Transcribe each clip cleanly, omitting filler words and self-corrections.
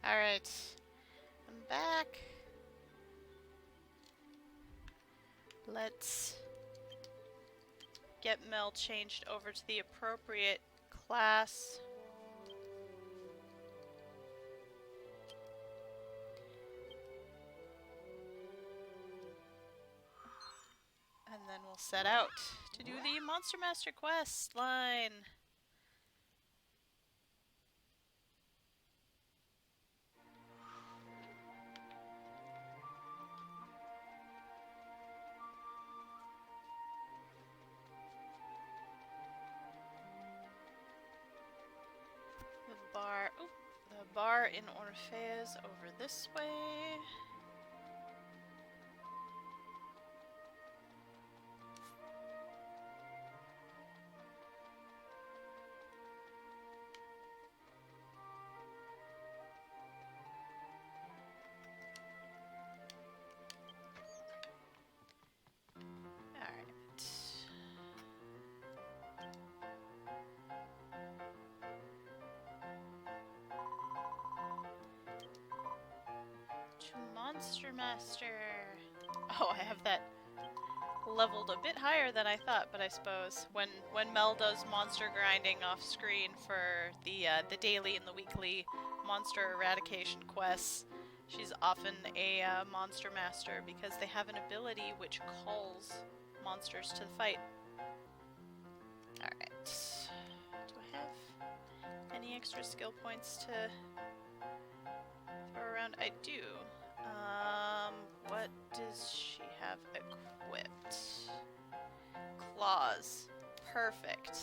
Alright. I'm back. Let's get Mel changed over to the appropriate class. And then we'll set out to do the Monster Master quest line. The bar in Orpheus over this way. Monster Master. Oh, I have that leveled a bit higher than I thought, but I suppose when Mel does monster grinding off screen for the daily and the weekly monster eradication quests, she's often a monster master because they have an ability which calls monsters to the fight. Alright. Do I have any extra skill points to throw around? I do. What does she have equipped? Claws. Perfect.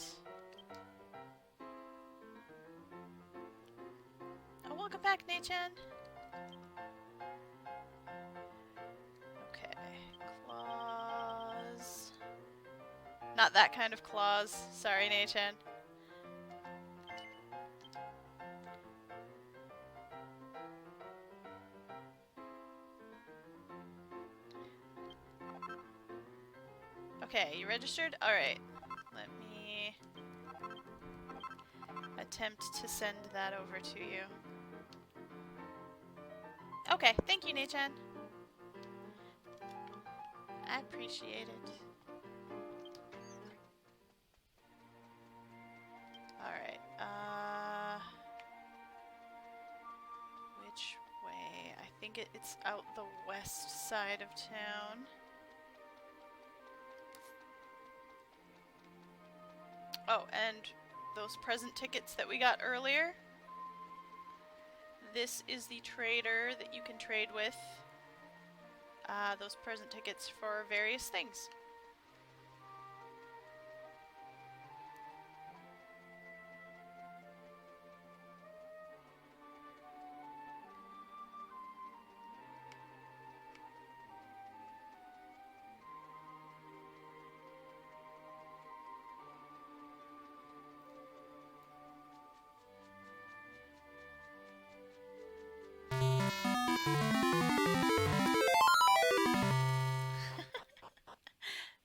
Oh, welcome back, Nei-chan. Okay, claws. Not that kind of claws. Sorry, Nei-chan. Okay, you registered? Alright. Let me attempt to send that over to you. Okay, thank you, Nei-chan. I appreciate it. Alright, which way? I think it's out the west side of town. Oh, and those present tickets that we got earlier. This is the trader that you can trade with. Those present tickets for various things.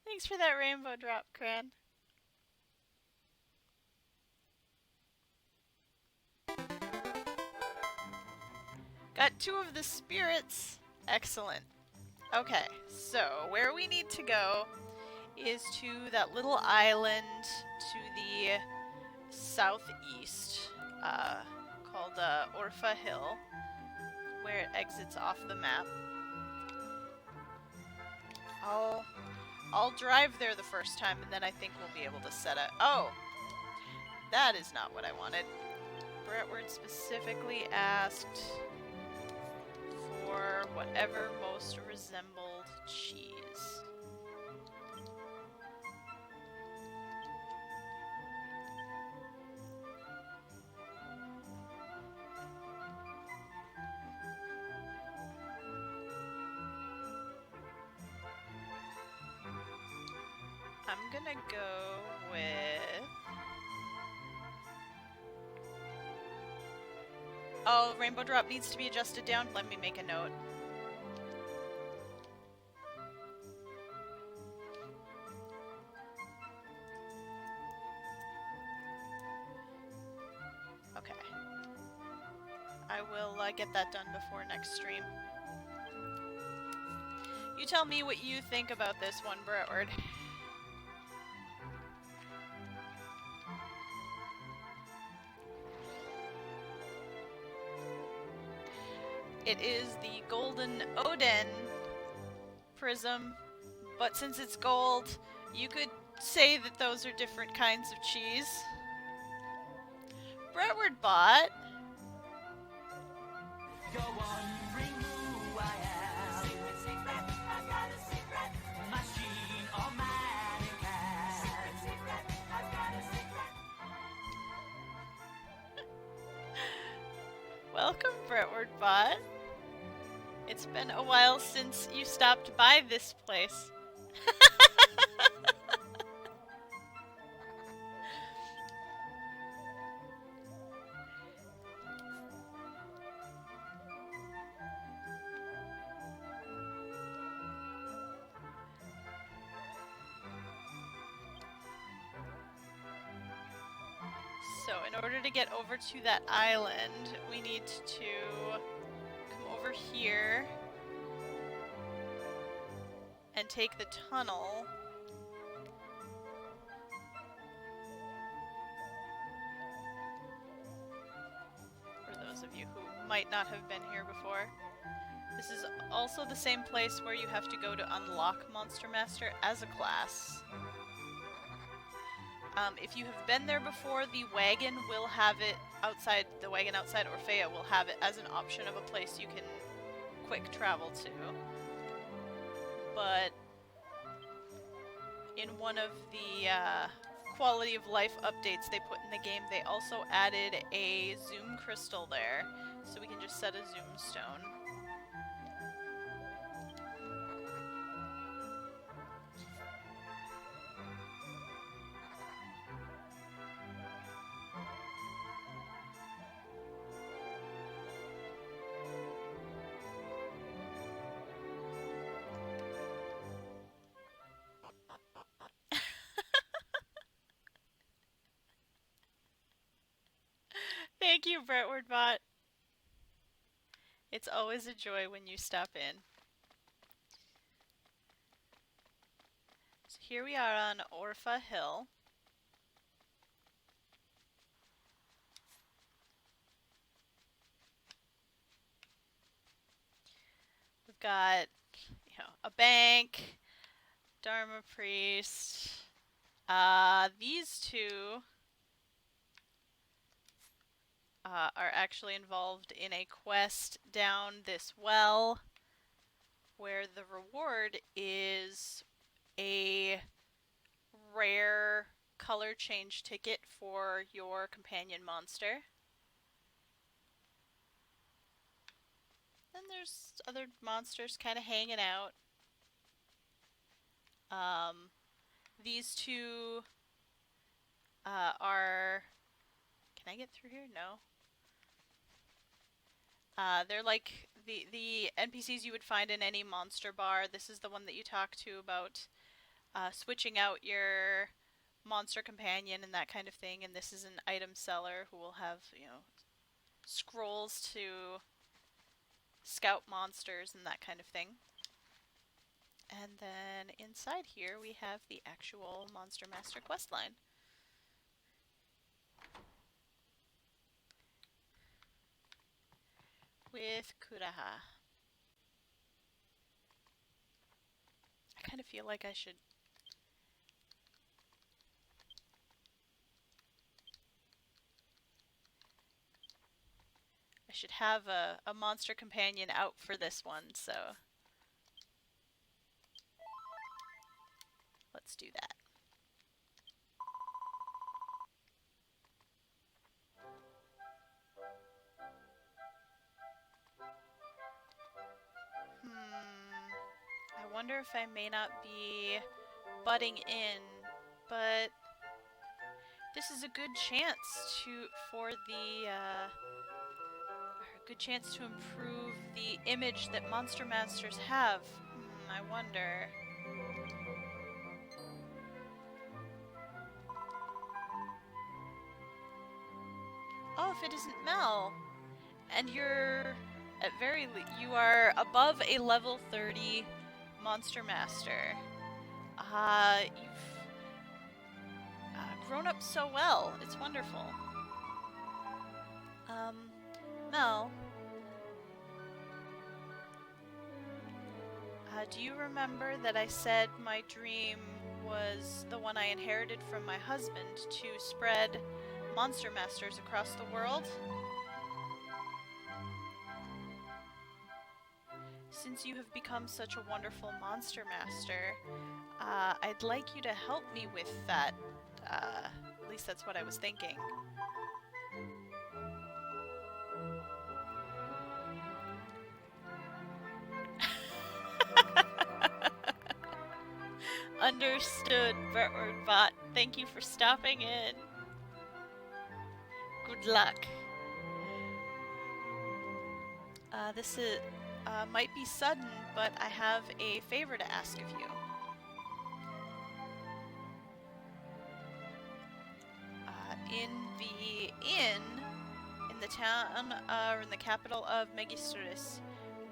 Thanks for that rainbow drop, Cran. Got 2 of the spirits. Excellent. Okay, so where we need to go is to that little island to the southeast called Orpha Hill, where it exits off the map. I'll drive there the first time, and then I think we'll be able to set up. Oh! That is not what I wanted. Bretward specifically asked for whatever most resembled cheese. I'm gonna go with... Oh, rainbow drop needs to be adjusted down. Let me make a note. Okay. I will get that done before next stream. You tell me what you think about this one, Brentward. It is the Golden Odin prism, but since it's gold, you could say that those are different kinds of cheese. Brentward bot. Go on, bring who I am. Secret, secret, I've got a secret. Machine or mannequin. Secret, secret, I've got a secret. Welcome, Brentward bot. It's been a while since you stopped by this place. So, in order to get over to that island, we need to come over here and take the tunnel. For those of you who might not have been here before. This is also the same place where you have to go to unlock Monster Master as a class. If you have been there before, the wagon will have it outside, the wagon outside Orphea will have it as an option of a place you can quick travel to. But in one of the quality of life updates they put in the game, they also added a zoom crystal there, so we can just set a zoom stone. Thank you, Brentward bot. It's always a joy when you stop in. So here we are on Orpha Hill. We've got, a bank, Dharma priest. These two are actually involved in a quest down this well, where the reward is a rare color change ticket for your companion monster. Then there's other monsters kind of hanging out. These two are... Can I get through here? No. They're like the NPCs you would find in any monster bar. This is the one that you talk to about switching out your monster companion and that kind of thing. And this is an item seller who will have, scrolls to scout monsters and that kind of thing. And then inside here we have the actual Monster Master questline. With Kuraha. I kind of feel like I should... I should have a monster companion out for this one, so... Let's do that. I wonder if I may not be butting in, but this is a good chance for the good chance to improve the image that Monster Masters have. I wonder. Oh, if it isn't Mel. And you're you are above a level 30 Monster Master. You've grown up so well. It's wonderful. Mel, do you remember that I said my dream was the one I inherited from my husband to spread Monster Masters across the world? Since you have become such a wonderful Monster Master, I'd like you to help me with that. At least that's what I was thinking. Understood, Vertward Bot. Thank you for stopping in. Good luck. This might be sudden, but I have a favor to ask of you. In the inn, in the town, or in the capital of Megistris,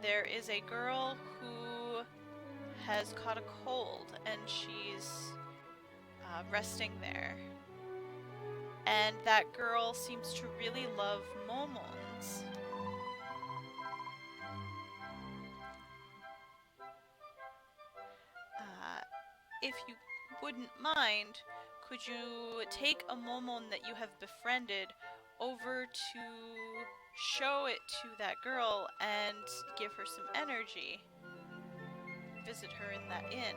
there is a girl who has caught a cold, and she's resting there. And that girl seems to really love momons. If you wouldn't mind, could you take a momon that you have befriended over to show it to that girl and give her some energy? Visit her in that inn.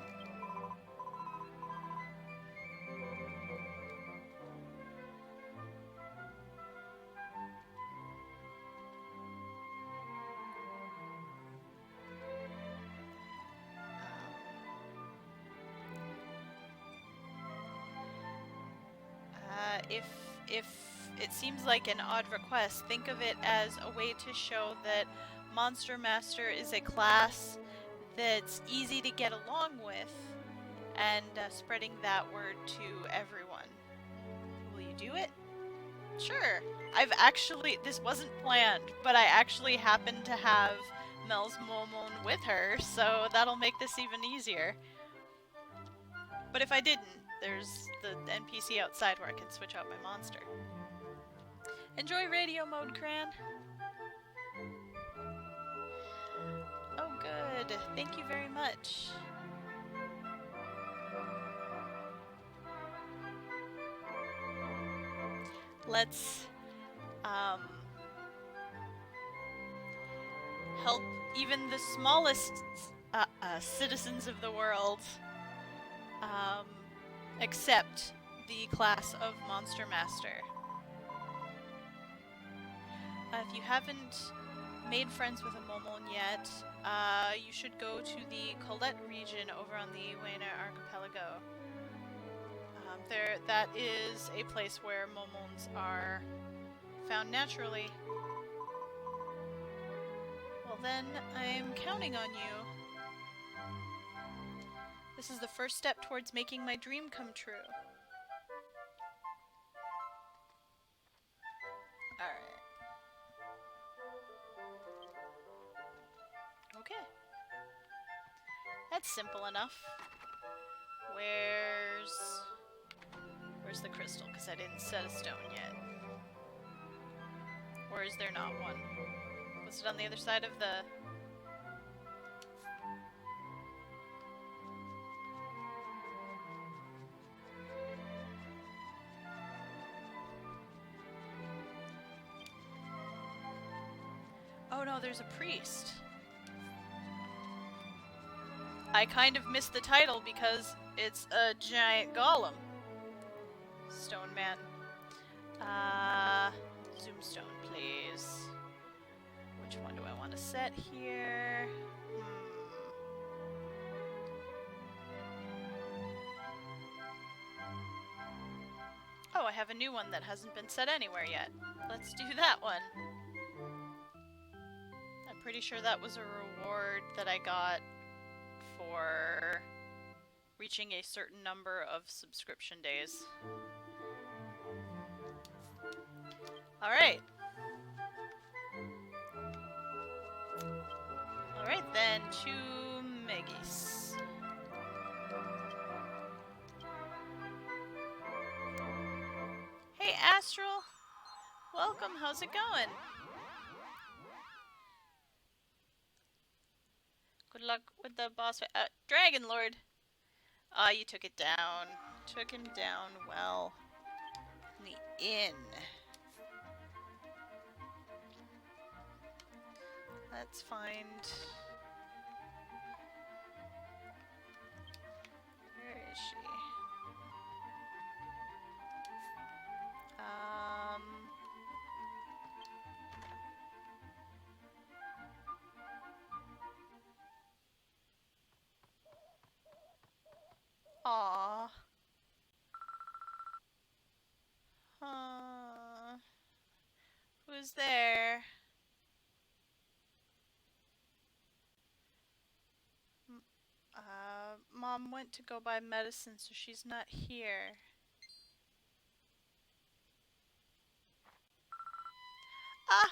If it seems like an odd request, think of it as a way to show that Monster Master is a class that's easy to get along with, and spreading that word to everyone. Will you do it? Sure. This wasn't planned, but I actually happened to have Mel's momon with her, so that'll make this even easier. But if I didn't, there's the NPC outside where I can switch out my monster. Enjoy radio mode, Cran! Oh good, thank you very much. Let's help even the smallest citizens of the world accept the class of Monster Master. If you haven't made friends with a momon yet, you should go to the Colette region over on the Wayna Archipelago. That is a place where momons are found naturally. Well then, I'm counting on you. This is the first step towards making my dream come true. Alright. Okay. That's simple enough. Where's the crystal? Because I didn't set a stone yet. Or is there not one? Was it on the other side of the... Oh no, there's a priest. I kind of missed the title because it's a giant golem. Stone man. Zoom stone, please. Which one do I want to set here? Oh, I have a new one that hasn't been set anywhere yet. Let's do that one. I'm pretty sure that was a reward that I got for reaching a certain number of subscription days. Alright. then to Megis. Hey Astral! Welcome, how's it going? Good luck with the boss fight. Dragon Lord! You took it down. Took him down well. In the inn. Let's find... Where is she? Aww. Who's there? Mom went to go buy medicine, so she's not here. Ah!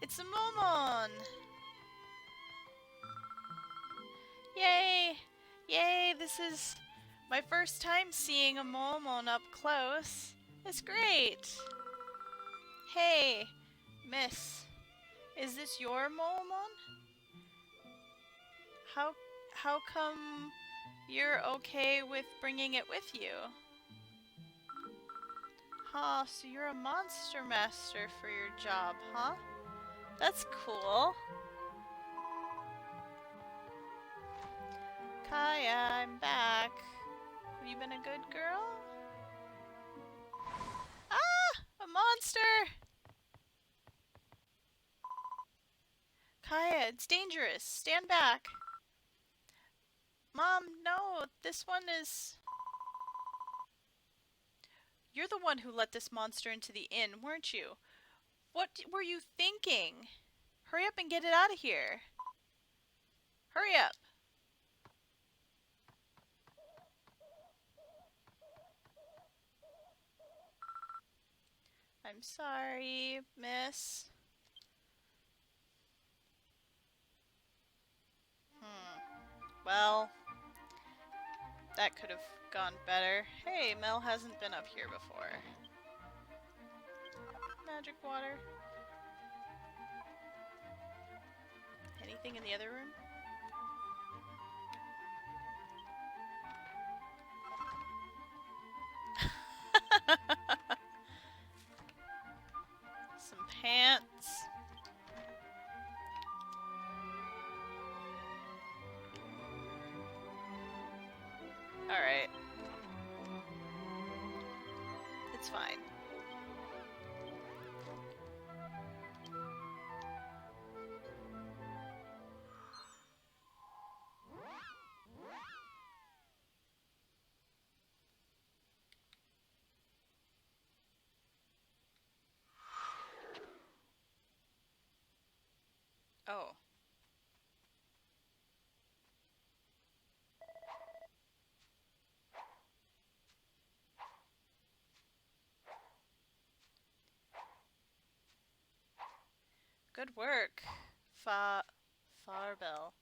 It's a Momon! Yay! Yay! This is my first time seeing a Momon up close. It's great! Hey, miss. Is this your Momon? How come you're okay with bringing it with you? Huh, so you're a monster master for your job, huh? That's cool. Kaya, I'm back. Have you been a good girl? Ah! A monster! Kaya, it's dangerous. Stand back. Mom, no, this one is... You're the one who let this monster into the inn, weren't you? What were you thinking? Hurry up and get it out of here. Hurry up. I'm sorry, miss. Well, that could have gone better. Hey, Mel hasn't been up here before. Magic water. Anything in the other room? Some pants. Alright. It's fine. Oh. Good work. Farbel.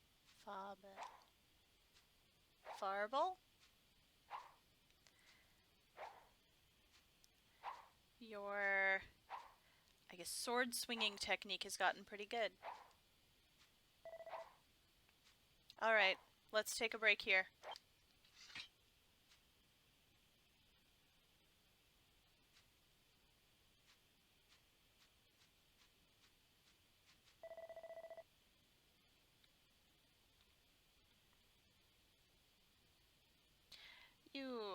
Farbel? Your, I guess, sword swinging technique has gotten pretty good. Alright, let's take a break here.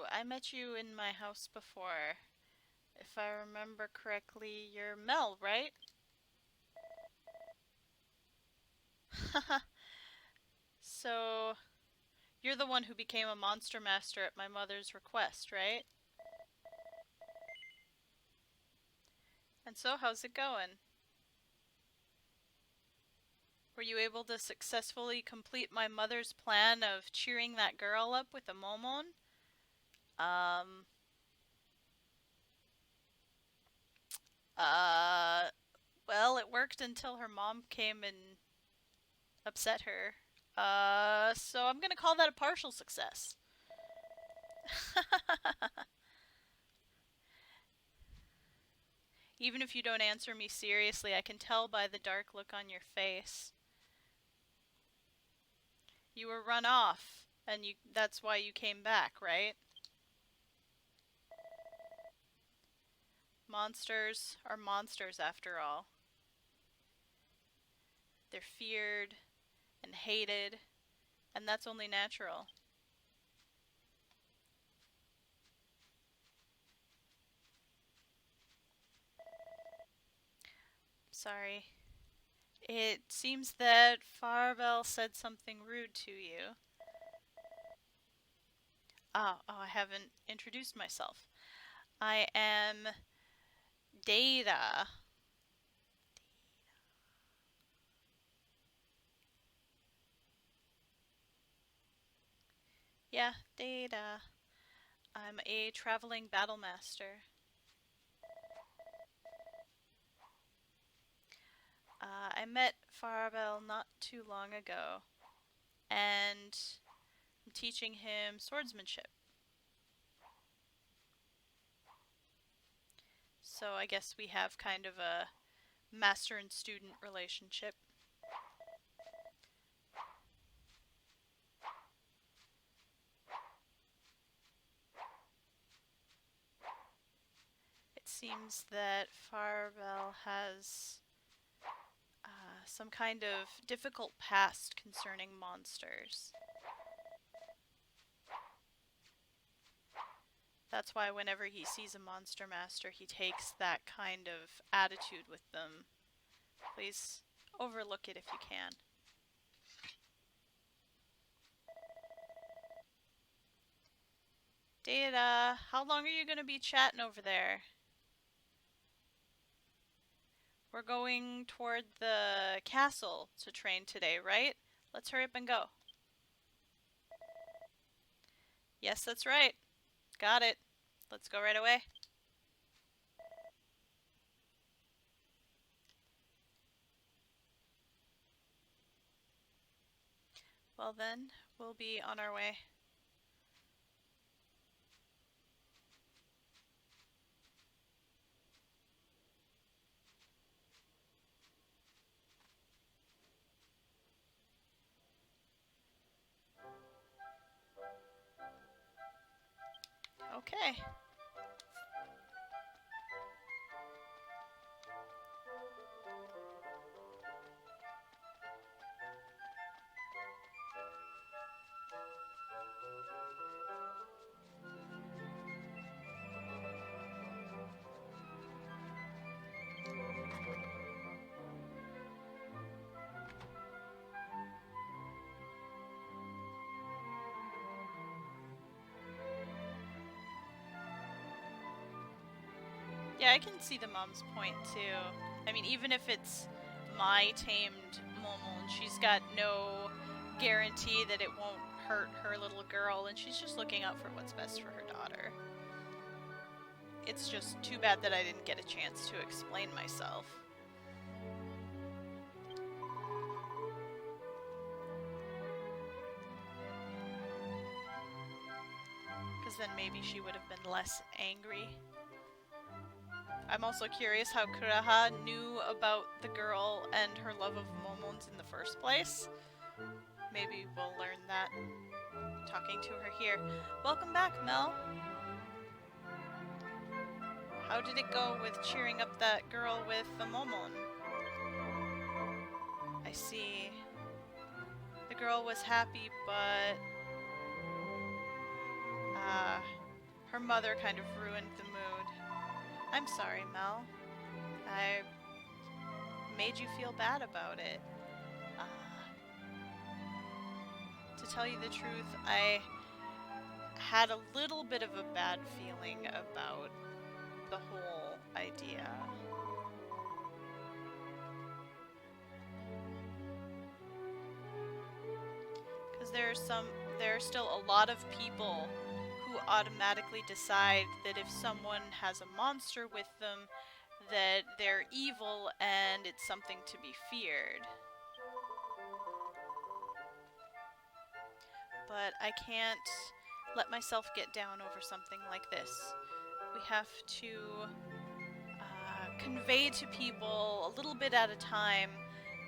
I met you in my house before. If I remember correctly, you're Mel, right? So, you're the one who became a monster master at my mother's request, right? And so, how's it going? Were you able to successfully complete my mother's plan of cheering that girl up with a momon? Well, it worked until her mom came and upset her. So I'm gonna call that a partial success. Even if you don't answer me seriously, I can tell by the dark look on your face. You were run off, and that's why you came back, right? Monsters are monsters after all. They're feared and hated, and that's only natural. Sorry. It seems that Farbell said something rude to you. Oh, I haven't introduced myself. I am Data. Yeah, Data. I'm a traveling battle master. I met Farbell not too long ago, and I'm teaching him swordsmanship. So I guess we have kind of a master and student relationship. It seems that Farbell has some kind of difficult past concerning monsters. That's why whenever he sees a monster master, he takes that kind of attitude with them. Please overlook it if you can. Data, how long are you going to be chatting over there? We're going toward the castle to train today, right? Let's hurry up and go. Yes, that's right. Got it. Let's go right away. Well then, we'll be on our way. Okay. Yeah, I can see the mom's point too. I mean, even if it's my tamed Momon, she's got no guarantee that it won't hurt her little girl, and she's just looking out for what's best for her daughter. It's just too bad that I didn't get a chance to explain myself. Because then maybe she would have been less angry. I'm also curious how Kuraha knew about the girl and her love of Momons in the first place. Maybe we'll learn that talking to her here. Welcome back, Mel. How did it go with cheering up that girl with the Momon? I see. The girl was happy, but her mother kind of ruined the mood. I'm sorry, Mel. I made you feel bad about it. To tell you the truth, I had a little bit of a bad feeling about the whole idea. Because there are still a lot of people who automatically decide that if someone has a monster with them, that they're evil and it's something to be feared. but I can't let myself get down over something like this. We have to convey to people a little bit at a time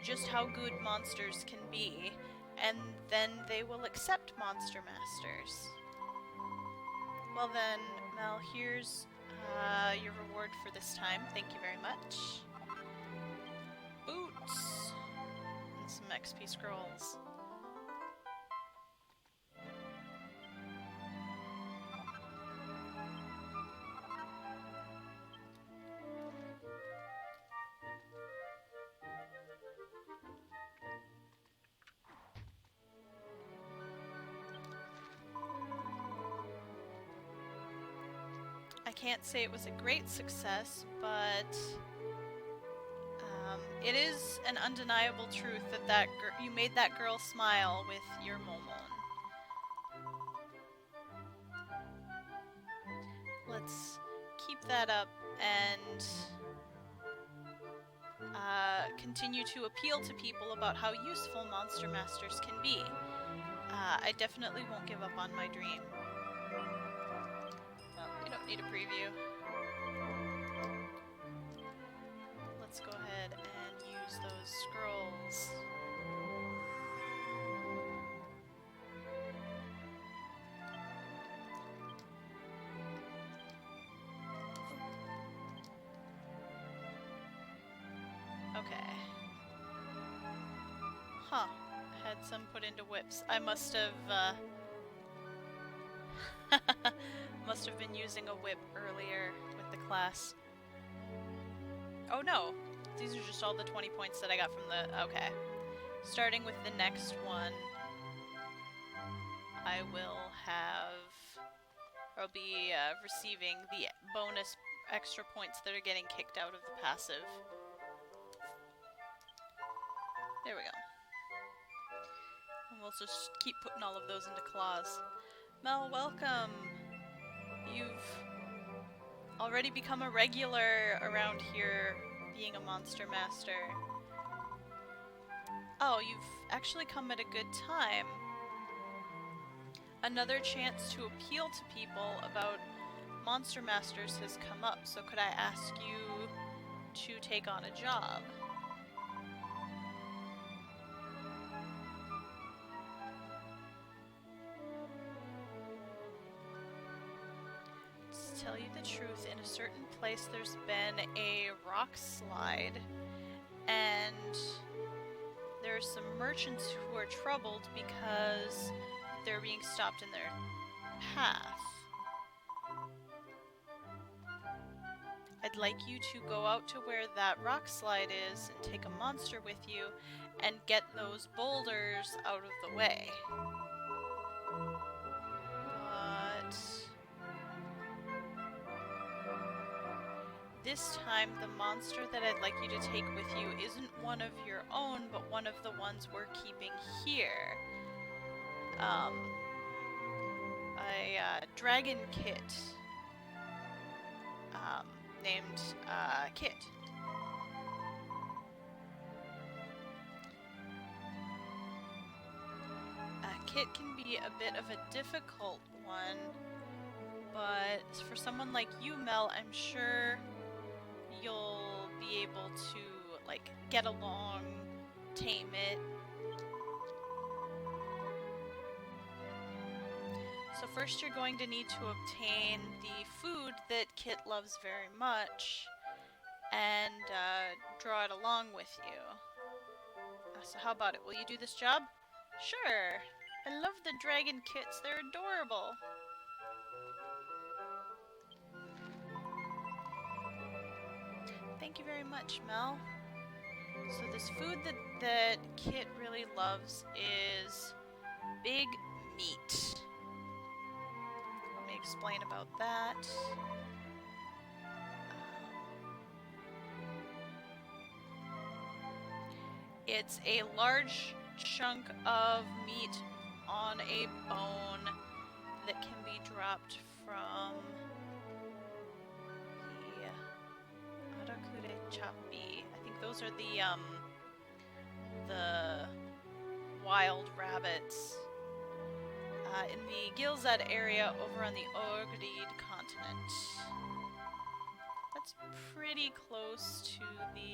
just how good monsters can be, and then they will accept Monster Masters. Well then, Mel, here's your reward for this time. Thank you very much. Boots! And some XP scrolls. I can't say it was a great success, but it is an undeniable truth that you made that girl smile with your Momon. Let's keep that up and continue to appeal to people about how useful Monster Masters can be. I definitely won't give up on my dream. We don't need a preview. Let's go ahead and use those scrolls. Okay. Huh. Had some put into whips. I must have, must have been using a whip earlier with the class. Oh no! These are just all the 20 points that I got from the... Okay. Starting with the next one, I will have... I'll be receiving the bonus extra points that are getting kicked out of the passive. There we go. And we'll just keep putting all of those into claws. Mel, welcome! You've already become a regular around here, being a Monster Master. Oh, you've actually come at a good time. Another chance to appeal to people about Monster Masters has come up, so could I ask you to take on a job? To tell you the truth, in a certain place there's been a rock slide, and there are some merchants who are troubled because they're being stopped in their path. I'd like you to go out to where that rock slide is and take a monster with you and get those boulders out of the way. But this time, the monster that I'd like you to take with you isn't one of your own, but one of the ones we're keeping here. A dragon kit. Named, Kit. Kit can be a bit of a difficult one, but for someone like you, Mel, I'm sure you'll be able to, like, get along, tame it. So first you're going to need to obtain the food that Kit loves very much and draw it along with you. So how about it? Will you do this job? Sure! I love the dragon kits, they're adorable! Thank you very much, Mel. So this food that Kit really loves is big meat. Let me explain about that. It's a large chunk of meat on a bone that can be dropped from the Arakure Chapi. I think those are the wild rabbits in the Gilzad area over on the Orgried continent. That's pretty close to the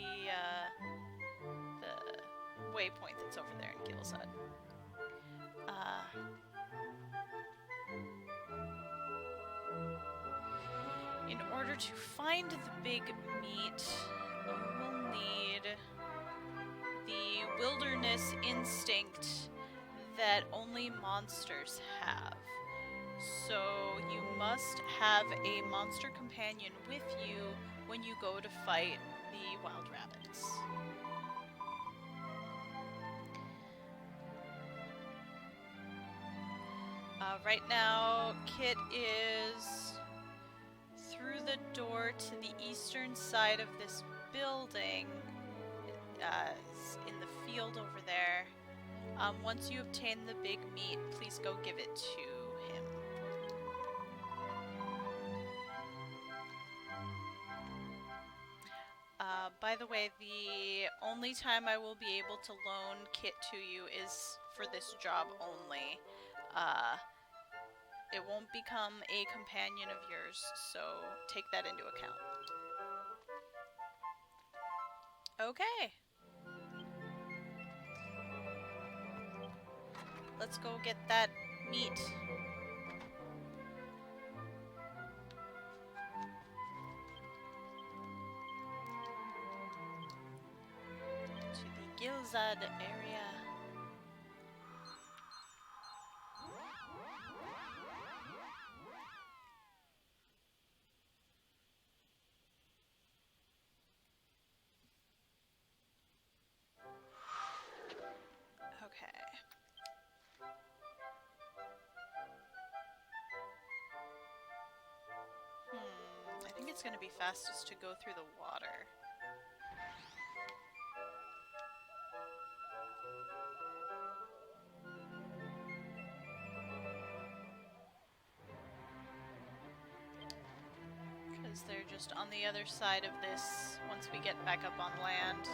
waypoint that's over there in Gilzad. In order to find the big meat, you will need the wilderness instinct that only monsters have. So you must have a monster companion with you when you go to fight the wild rabbits. Right now, Kit is through the door to the eastern side of this building, in the field over there. Once you obtain the big meat, please go give it to him. By the way, the only time I will be able to loan Kit to you is for this job only. It won't become a companion of yours, so take that into account. Okay. Let's go get that meat. To the Gilzad area. I think it's going to be fastest to go through the water. Because they're just on the other side of this once we get back up on land.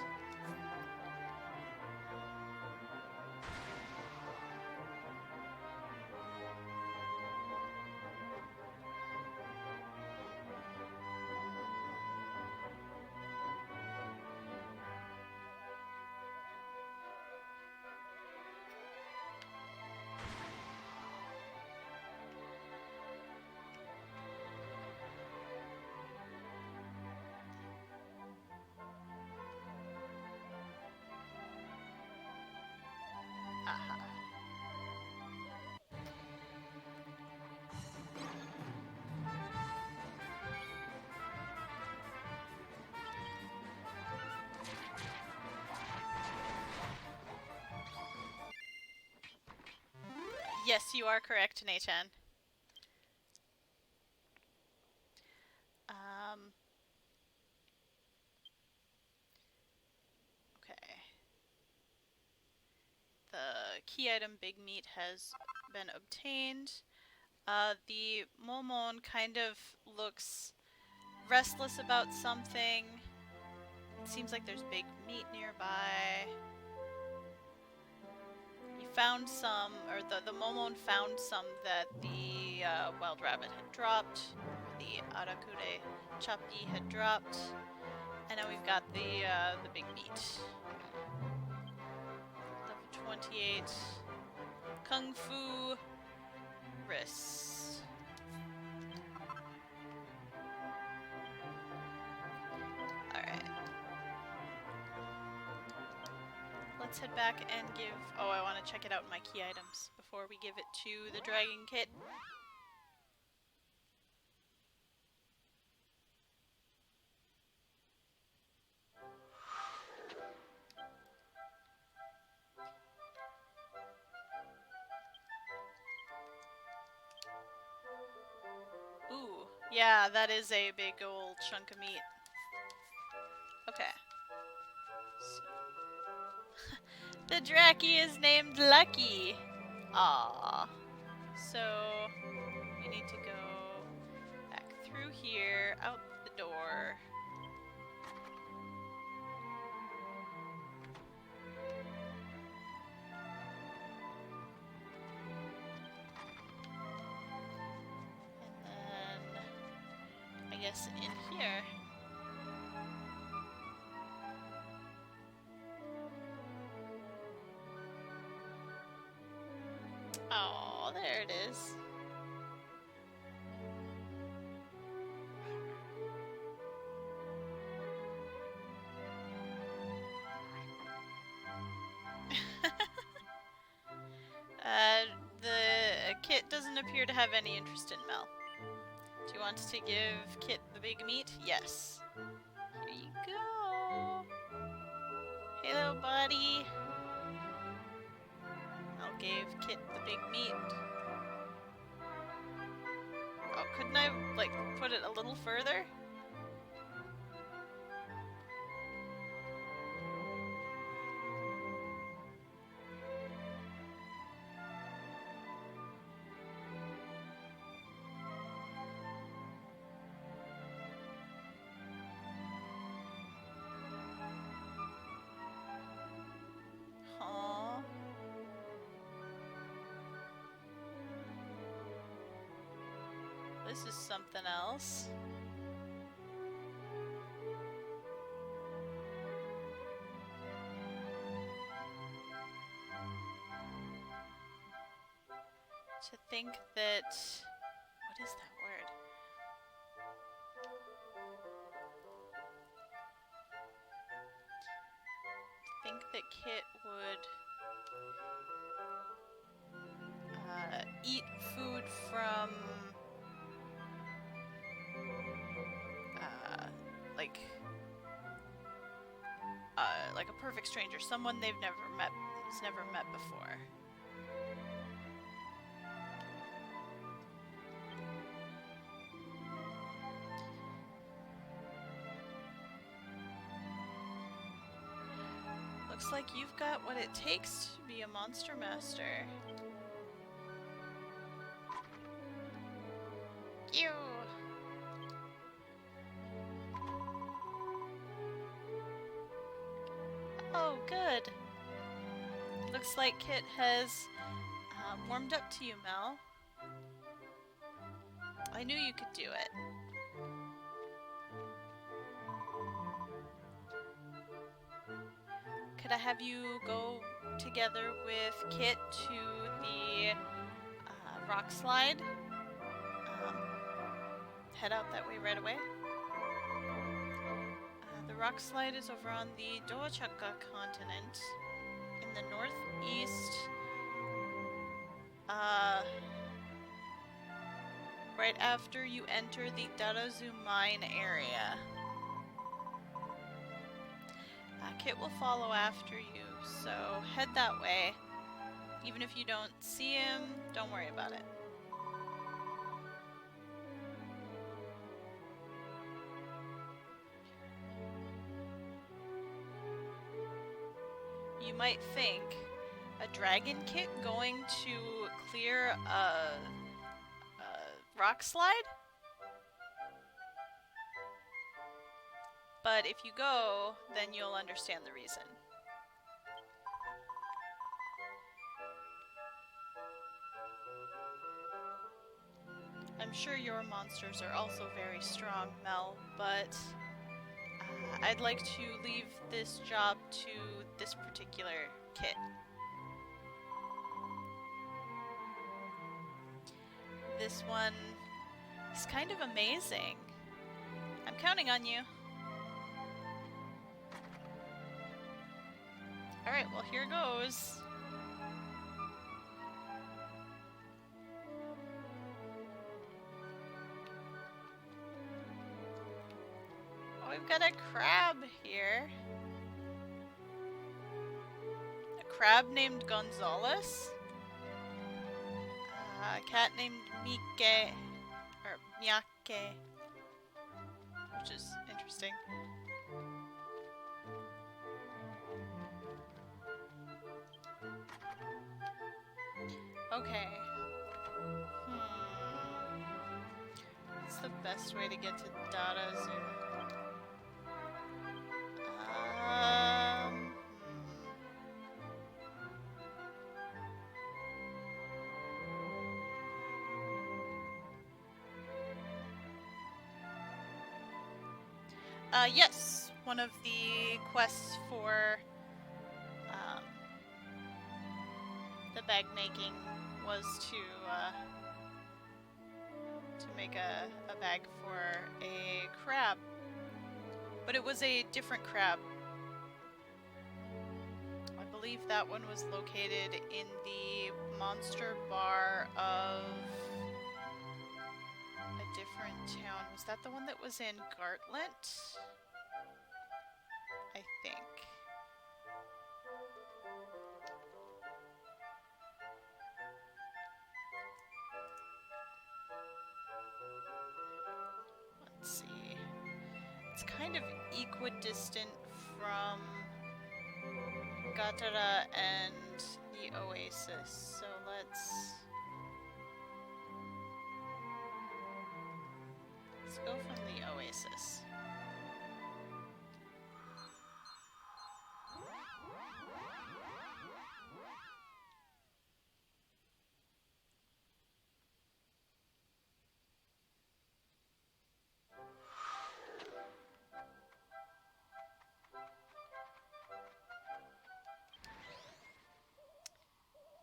Aha. Yes, you are correct, Nathan. Okay. The key item Big Meat has been obtained. The Momon kind of looks restless about something. It seems like there's big meat nearby. He found some, or the Momon found some that the wild rabbit had dropped, the Arakure Chapi had dropped, and now we've got the big meat. Level 28, Kung Fu wrists. Alright. Let's head back and give... Oh, I want to check it out in my key items before we give it to the dragon kit. Ooh, yeah, that is a big old chunk of meat. Okay. So the Draki is named Lucky. Aww. So we need to go back through here, out the door. guess in here. Oh, there it is. The Kit doesn't appear to have any interest in Mel. Do you want to give Kit the big meat? Yes. Here you go. Hello, buddy. I'll give Kit the big meat. Oh, couldn't I, like, put it a little further? Aww. This is something else. To think that... What is that word? To think that Kit would eat food from like a perfect stranger, someone they've never met before. Looks like you've got what it takes to be a monster master. Ew. Oh, good. Looks like Kit has warmed up to you, Mel. I knew you could do it. Could I have you go together with Kit to the rock slide? Head out that way right away. The rock slide is over on the Doachaka continent in the northeast. Right after you enter the Darazu mine area. Kit will follow after you, so head that way. Even if you don't see him, don't worry about it. You might think, a dragon Kit going to clear a rock slide? But if you go, then you'll understand the reason. I'm sure your monsters are also very strong, Mel, but I'd like to leave this job to this particular Kit. This one is kind of amazing. I'm counting on you. Alright, well, here goes. Oh, we've got a crab here. A crab named Gonzalez. A cat named Mike, or Miyake, which is interesting. Okay. What's the best way to get to Darazu? Yes. One of the quests for the bag making was to make a bag for a crab. But it was a different crab. I believe that one was located in the monster bar of a different town. Was that the one that was in Gartlet? I think. Let's see. It's kind of equidistant from Gatara and the Oasis, so let's go from the Oasis.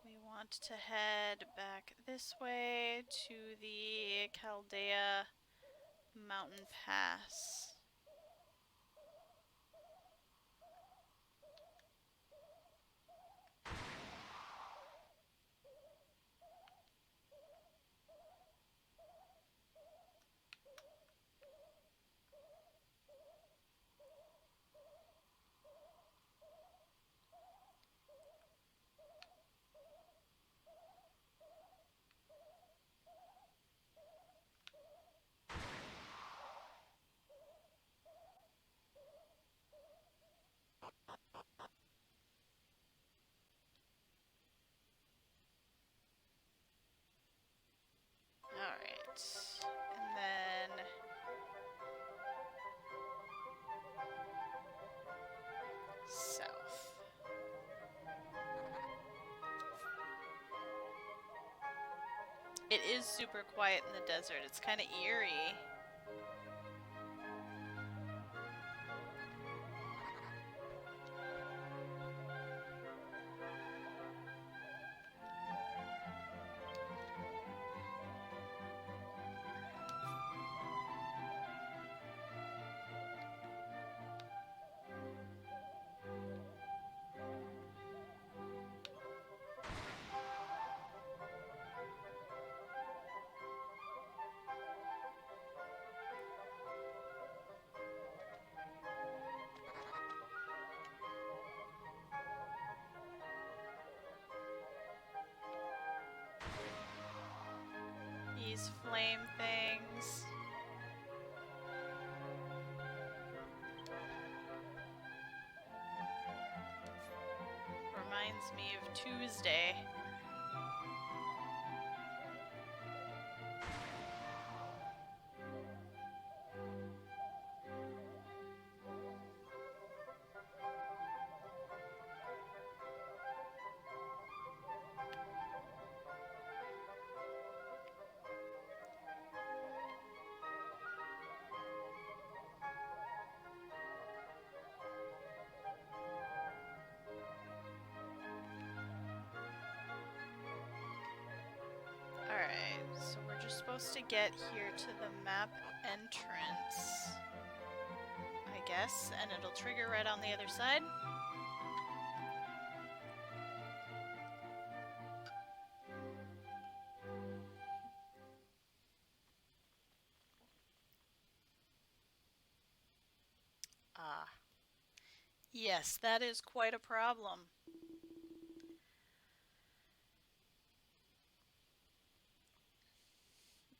We want to head back this way to the Chaldea Mountain Pass. Alright, and then south. It is super quiet in the desert. It's kind of eerie. These flame things. Reminds me of Tuesday. Alright, so we're just supposed to get here to the map entrance, I guess, and it'll trigger right on the other side. Ah. Yes, that is quite a problem.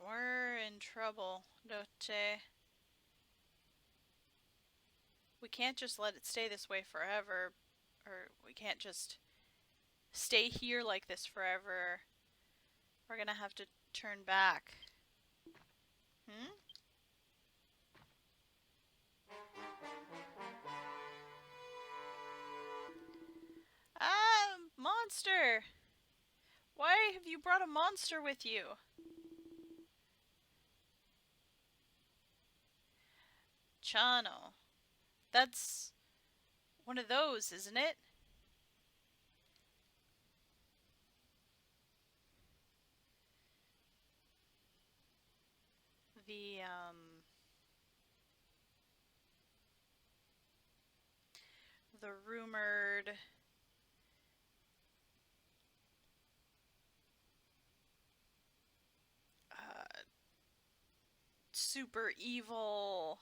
We're in trouble, Doche. We can't just let it stay this way forever, or we can't just stay here like this forever. We're gonna have to turn back. Hmm? Ah, monster! Why have you brought a monster with you? Chano. That's one of those, isn't it? The, the rumored super evil,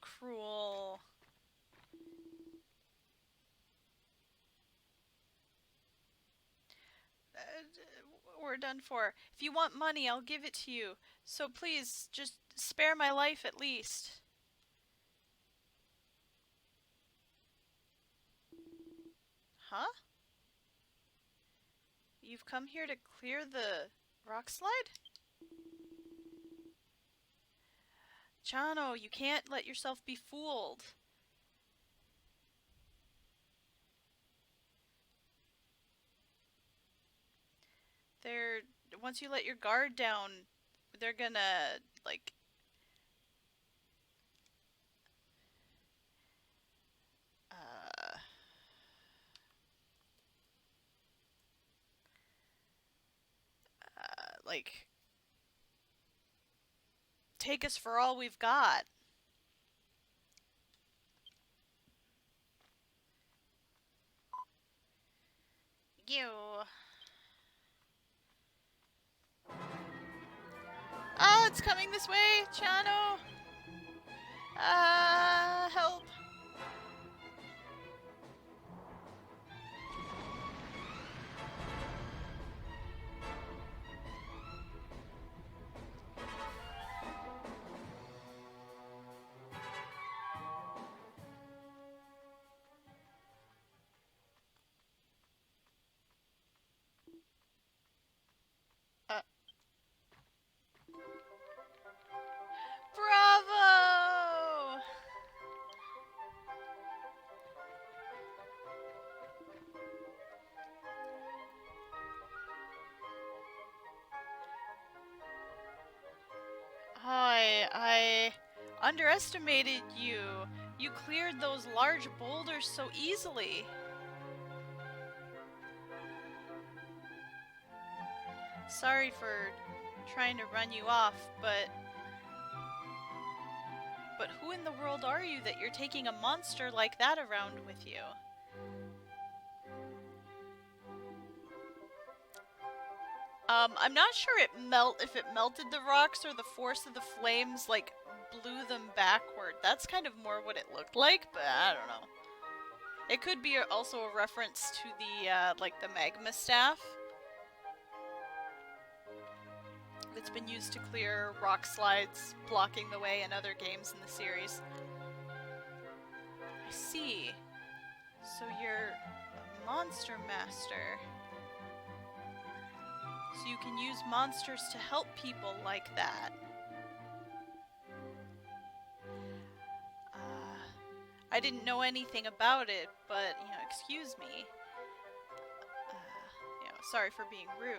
cruel. We're done for. If you want money, I'll give it to you. So please, just spare my life at least. Huh? You've come here to clear the rock slide? Chano, you can't let yourself be fooled. They're... Once you let your guard down, they're gonna, like... like... take us for all we've got. You... Oh, it's coming this way, Chano! Help! Bravo! I underestimated you. You cleared those large boulders so easily. Sorry for trying to run you off, but who in the world are you that you're taking a monster like that around with you? I'm not sure if it melted the rocks or the force of the flames, like, blew them backward. That's kind of more what it looked like, but I don't know. It could be also a reference to the, like, the magma staff that's been used to clear rock slides blocking the way in other games in the series. I see. So you're a monster master. So you can use monsters to help people like that. I didn't know anything about it, but, you know, excuse me. You know, sorry for being rude.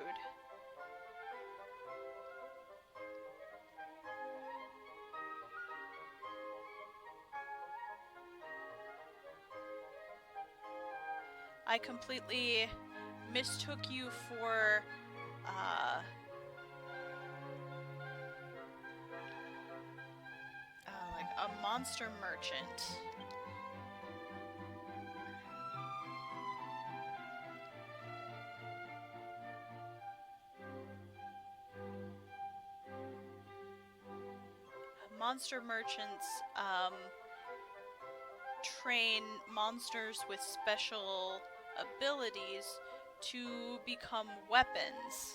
I completely mistook you for, like a monster merchant. Monster merchants, train monsters with special abilities to become weapons.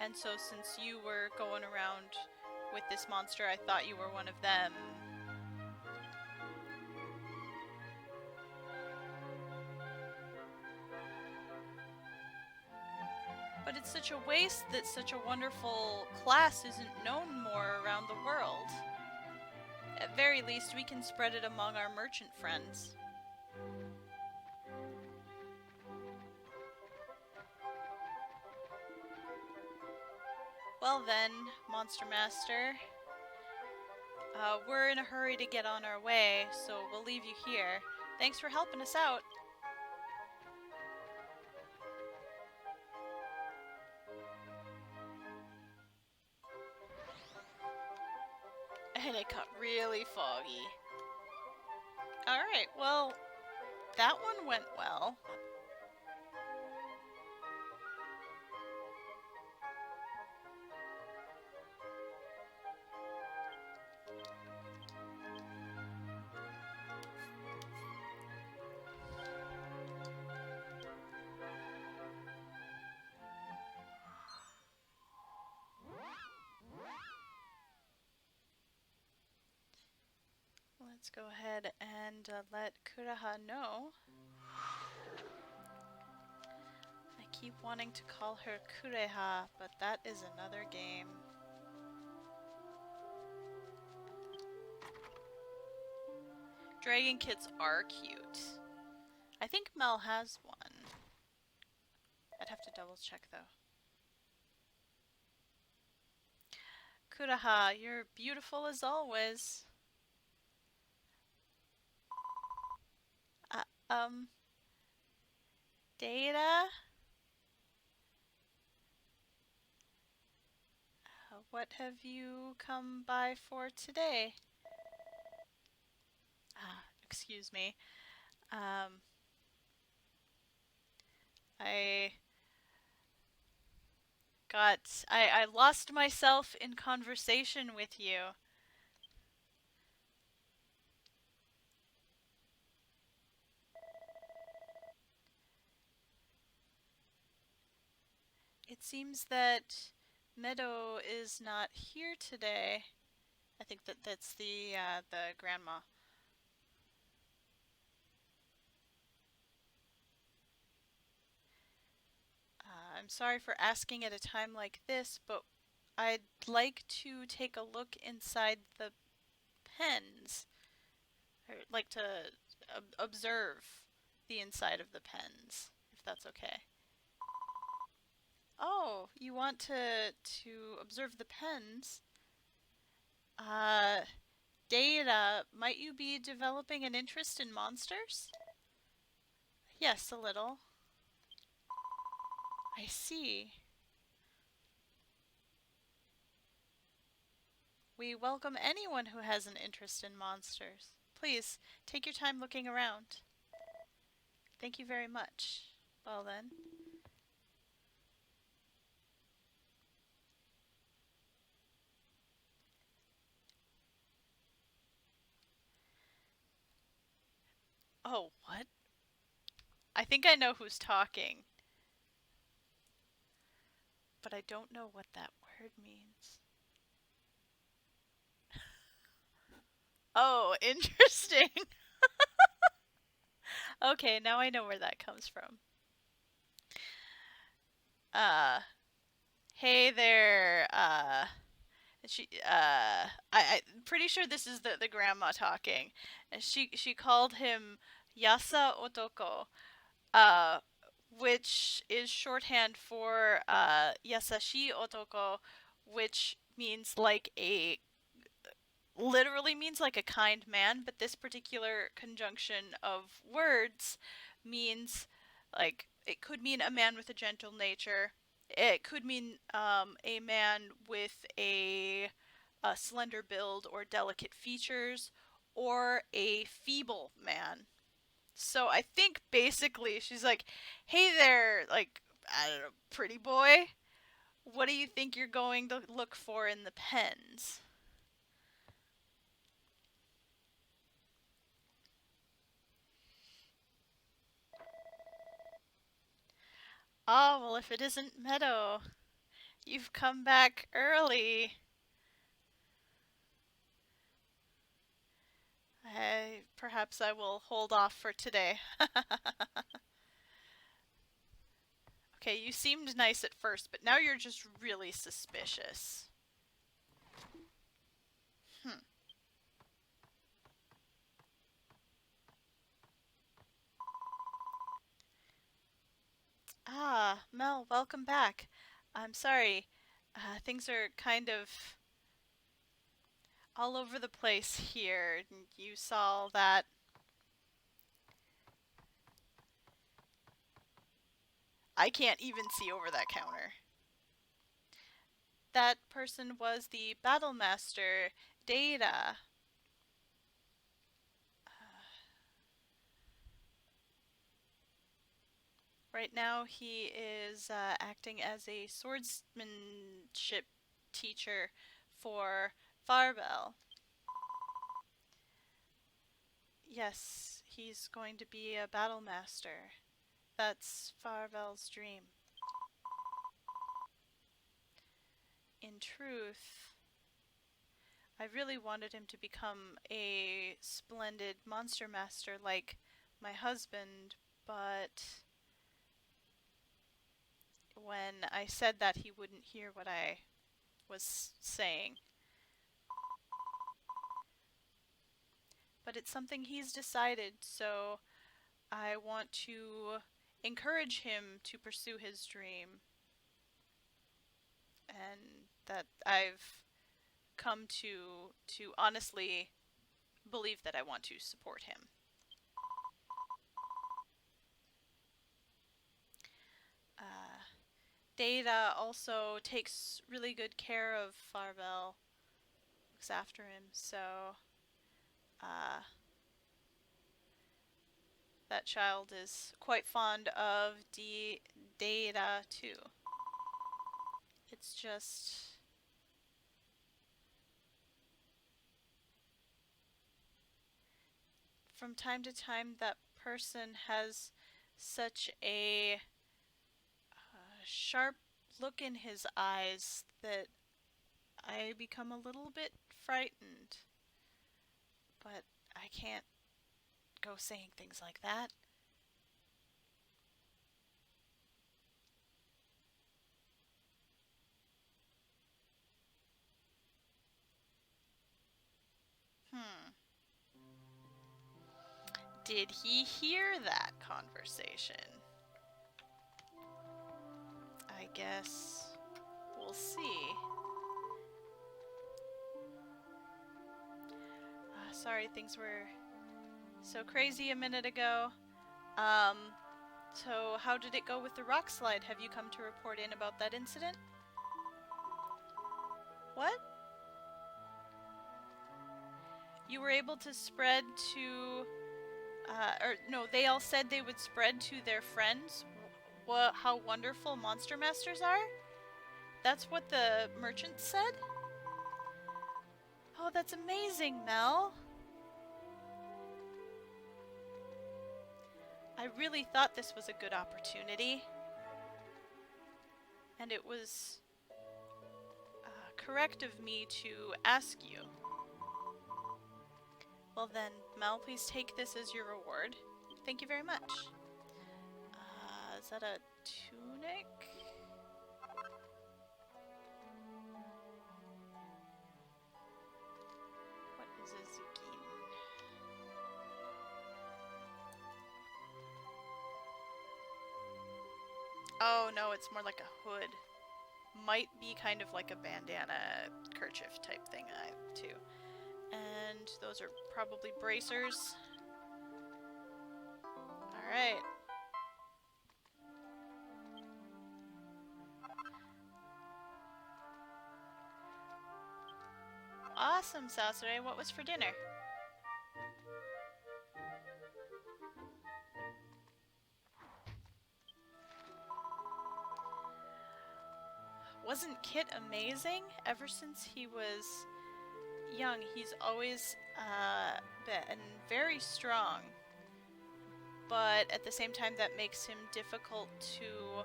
And so since you were going around with this monster, I thought you were one of them. But it's such a waste that such a wonderful class isn't known more around the world. At very least, we can spread it among our merchant friends. Well then, Monster Master, We're in a hurry to get on our way, so we'll leave you here. Thanks for helping us out. And it got really foggy. Alright, well, that one went well. Let's go ahead and let Kuraha know. I keep wanting to call her Kureha, but that is another game. Dragon kits are cute. I think Mel has one. I'd have to double check though. Kuraha, you're beautiful as always. Data? What have you come by for today? Excuse me. I lost myself in conversation with you. It seems that Meadow is not here today. I think that's the grandma. I'm sorry for asking at a time like this, but I'd like to take a look inside the pens. I'd like to observe the inside of the pens, if that's okay. Oh, you want to observe the pens? Data, might you be developing an interest in monsters? Yes, a little. I see. We welcome anyone who has an interest in monsters. Please, take your time looking around. Thank you very much. Well then. Oh, what? I think I know who's talking. But I don't know what that word means. Oh, interesting. Okay, now I know where that comes from. Hey there, I'm pretty sure this is the grandma talking. And she called him Yasa Otoko, uh, which is shorthand for Yasashi Otoko, which means like a literally means like a kind man, but this particular conjunction of words means like it could mean a man with a gentle nature. It could mean a man with a slender build or delicate features, or a feeble man. So I think basically she's like, "Hey there, like I don't know, pretty boy. What do you think you're going to look for in the pens?" Oh, well, if it isn't Meadow, you've come back early. Perhaps I will hold off for today. Okay, you seemed nice at first, but now you're just really suspicious. Hmm. Ah, Mel, welcome back. I'm sorry. Things are kind of... all over the place here. You saw that. I can't even see over that counter. That person was the battle master, Data. Right now he is acting as a swordsmanship teacher for Farbel. Yes, he's going to be a battle master. That's Farbel's dream. In truth, I really wanted him to become a splendid monster master like my husband, but when I said that, he wouldn't hear what I was saying. But it's something he's decided, so I want to encourage him to pursue his dream. And that I've come to honestly believe that I want to support him. Data also takes really good care of Farbel, looks after him, so that child is quite fond of Data too. It's just from time to time that person has such a sharp look in his eyes that I become a little bit frightened. But I can't go saying things like that. Did he hear that conversation? I guess we'll see. Sorry, things were so crazy a minute ago. So how did it go with the rock slide? Have you come to report in about that incident? What? You were able to spread to, or no, they all said they would spread to their friends how wonderful monster masters are? That's what the merchant said? Oh, that's amazing, Mel. I really thought this was a good opportunity. And it was correct of me to ask you. Well then, Mel, please take this as your reward. Thank you very much. Is that a tunic? What is a zucchini? Oh no, it's more like a hood. Might be kind of like a bandana kerchief type thing too. And those are probably bracers. Alright. Awesome, Sasore. What was for dinner? Wasn't Kit amazing? Ever since he was young, he's always been very strong. But at the same time, that makes him difficult to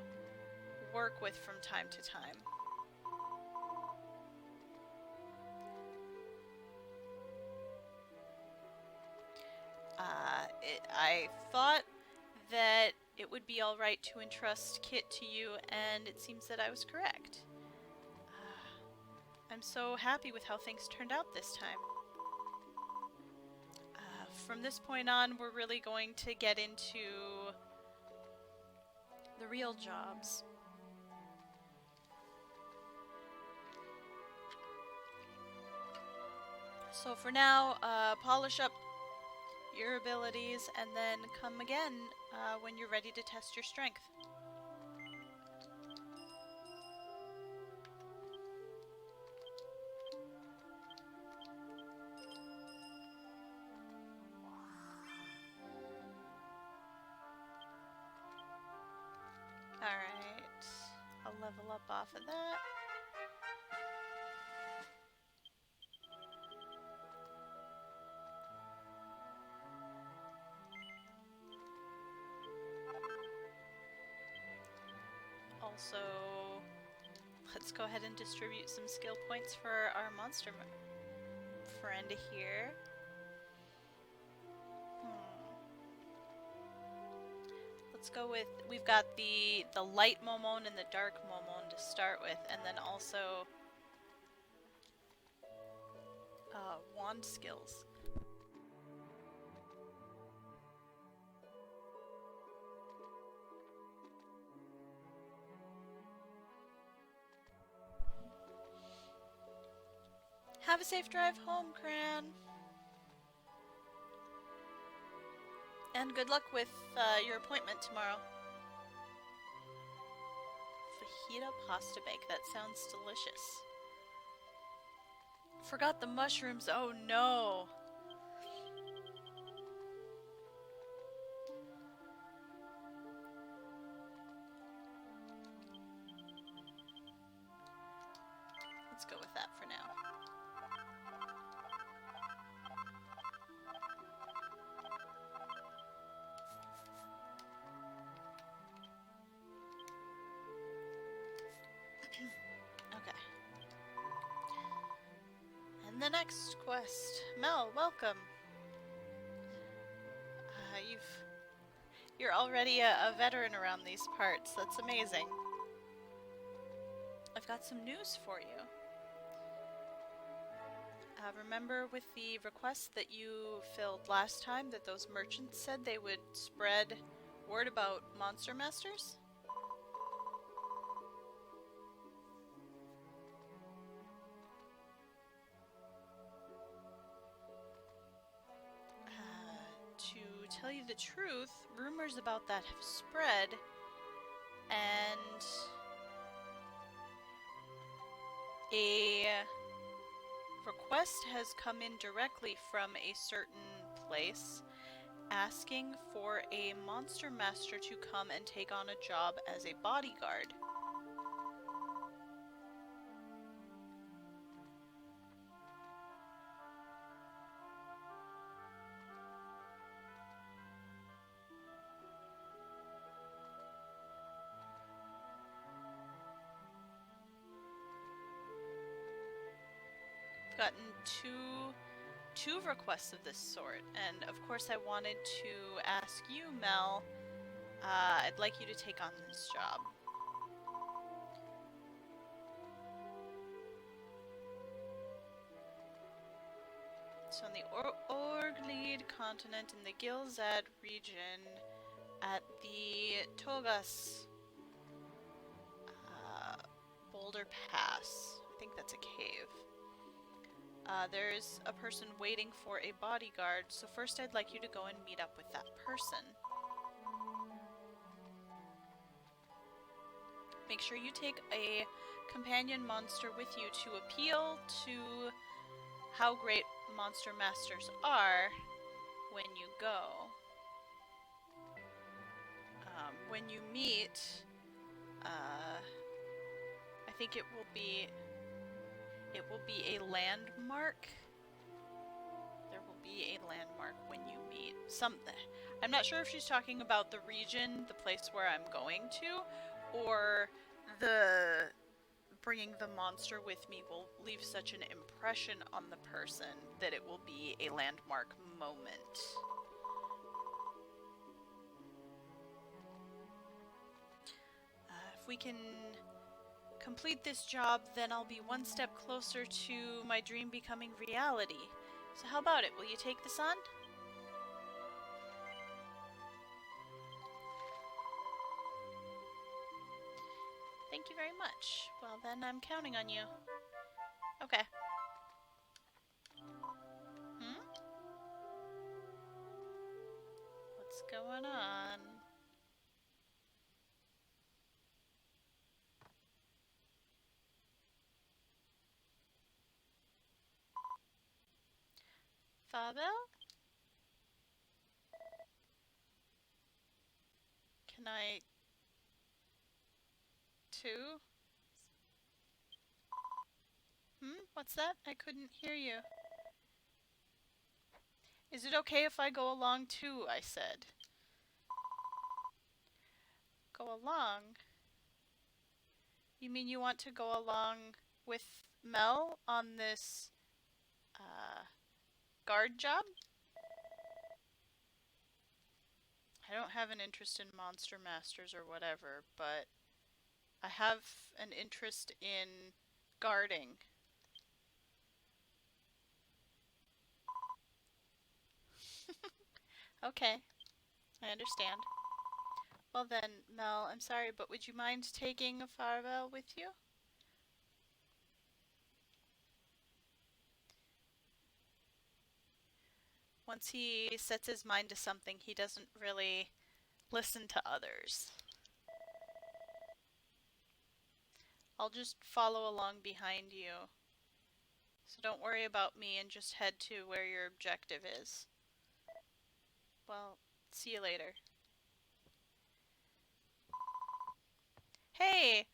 work with from time to time. I thought that it would be alright to entrust Kit to you, and it seems that I was correct. I'm so happy with how things turned out this time. From this point on, we're really going to get into the real jobs. So for now, polish up your abilities and then come again when you're ready to test your strength. Alright, I'll level up off of that. Also, let's go ahead and distribute some skill points for our monster friend here. Let's go with, we've got the light Momon and the dark Momon to start with, and then also wand skills. Have a safe drive home, Cran. And good luck with your appointment tomorrow. Fajita pasta bake. That sounds delicious. Forgot the mushrooms. Oh no. Let's go with that for now. Okay. And the next quest. Mel, welcome. You're already a veteran around these parts. That's amazing. I've got some news for you. Remember with the request that you filled last time that those merchants said they would spread word about Monster Masters? To tell you the truth, rumors about that have spread, and a request has come in directly from a certain place asking for a monster master to come and take on a job as a bodyguard. I've gotten two requests of this sort, and of course I wanted to ask you, Mel, I'd like you to take on this job. So on the Orglid continent in the Gilzad region at the Togas Boulder Pass. I think that's a cave. There's a person waiting for a bodyguard, so first I'd like you to go and meet up with that person. Make sure you take a companion monster with you to appeal to how great monster masters are when you go. When you meet, I think it will be a landmark. There will be a landmark when you meet something. I'm not sure if she's talking about the region, the place where I'm going to, or the bringing the monster with me will leave such an impression on the person that it will be a landmark moment. If we can complete this job, then I'll be one step closer to my dream becoming reality. So how about it? Will you take this on? Thank you very much. Well then, I'm counting on you. Okay. going on? Fabel? Can I... too? What's that? I couldn't hear you. Is it okay if I go along too, I said. Go along? You mean you want to go along with Mel on this, guard job? I don't have an interest in Monster Masters or whatever, but I have an interest in guarding. Okay, I understand. Well then, Mel, I'm sorry, but would you mind taking Farvel with you? Once he sets his mind to something, he doesn't really listen to others. I'll just follow along behind you. So don't worry about me and just head to where your objective is. Well, see you later. Hey,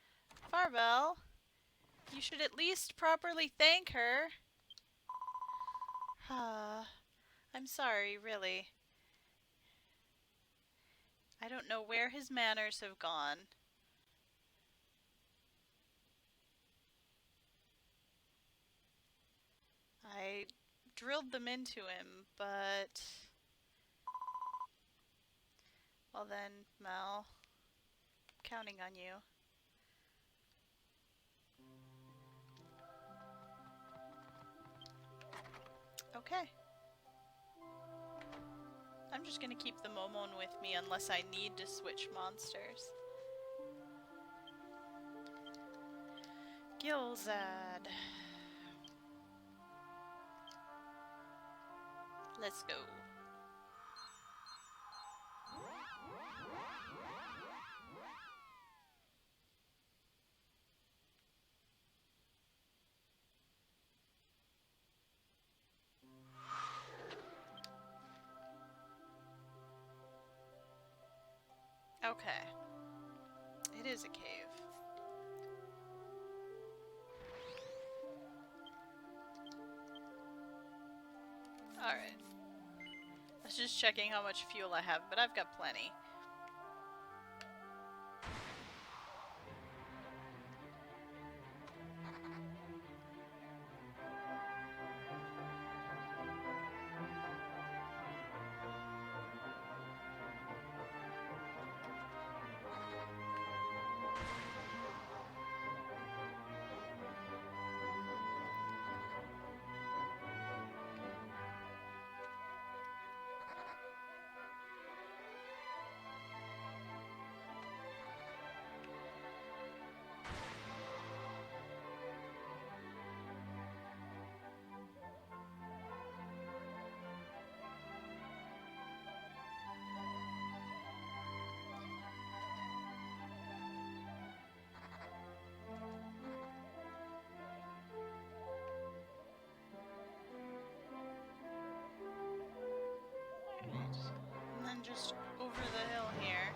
Farvel! You should at least properly thank her. I'm sorry, really. I don't know where his manners have gone. I drilled them into him, but... Well then, Mel, I'm counting on you. Okay. I'm just gonna keep the Momon with me unless I need to switch monsters. Gilzad. Let's go. Okay. It is a cave. Alright. I was just checking how much fuel I have, but I've got plenty. And then just over the hill here.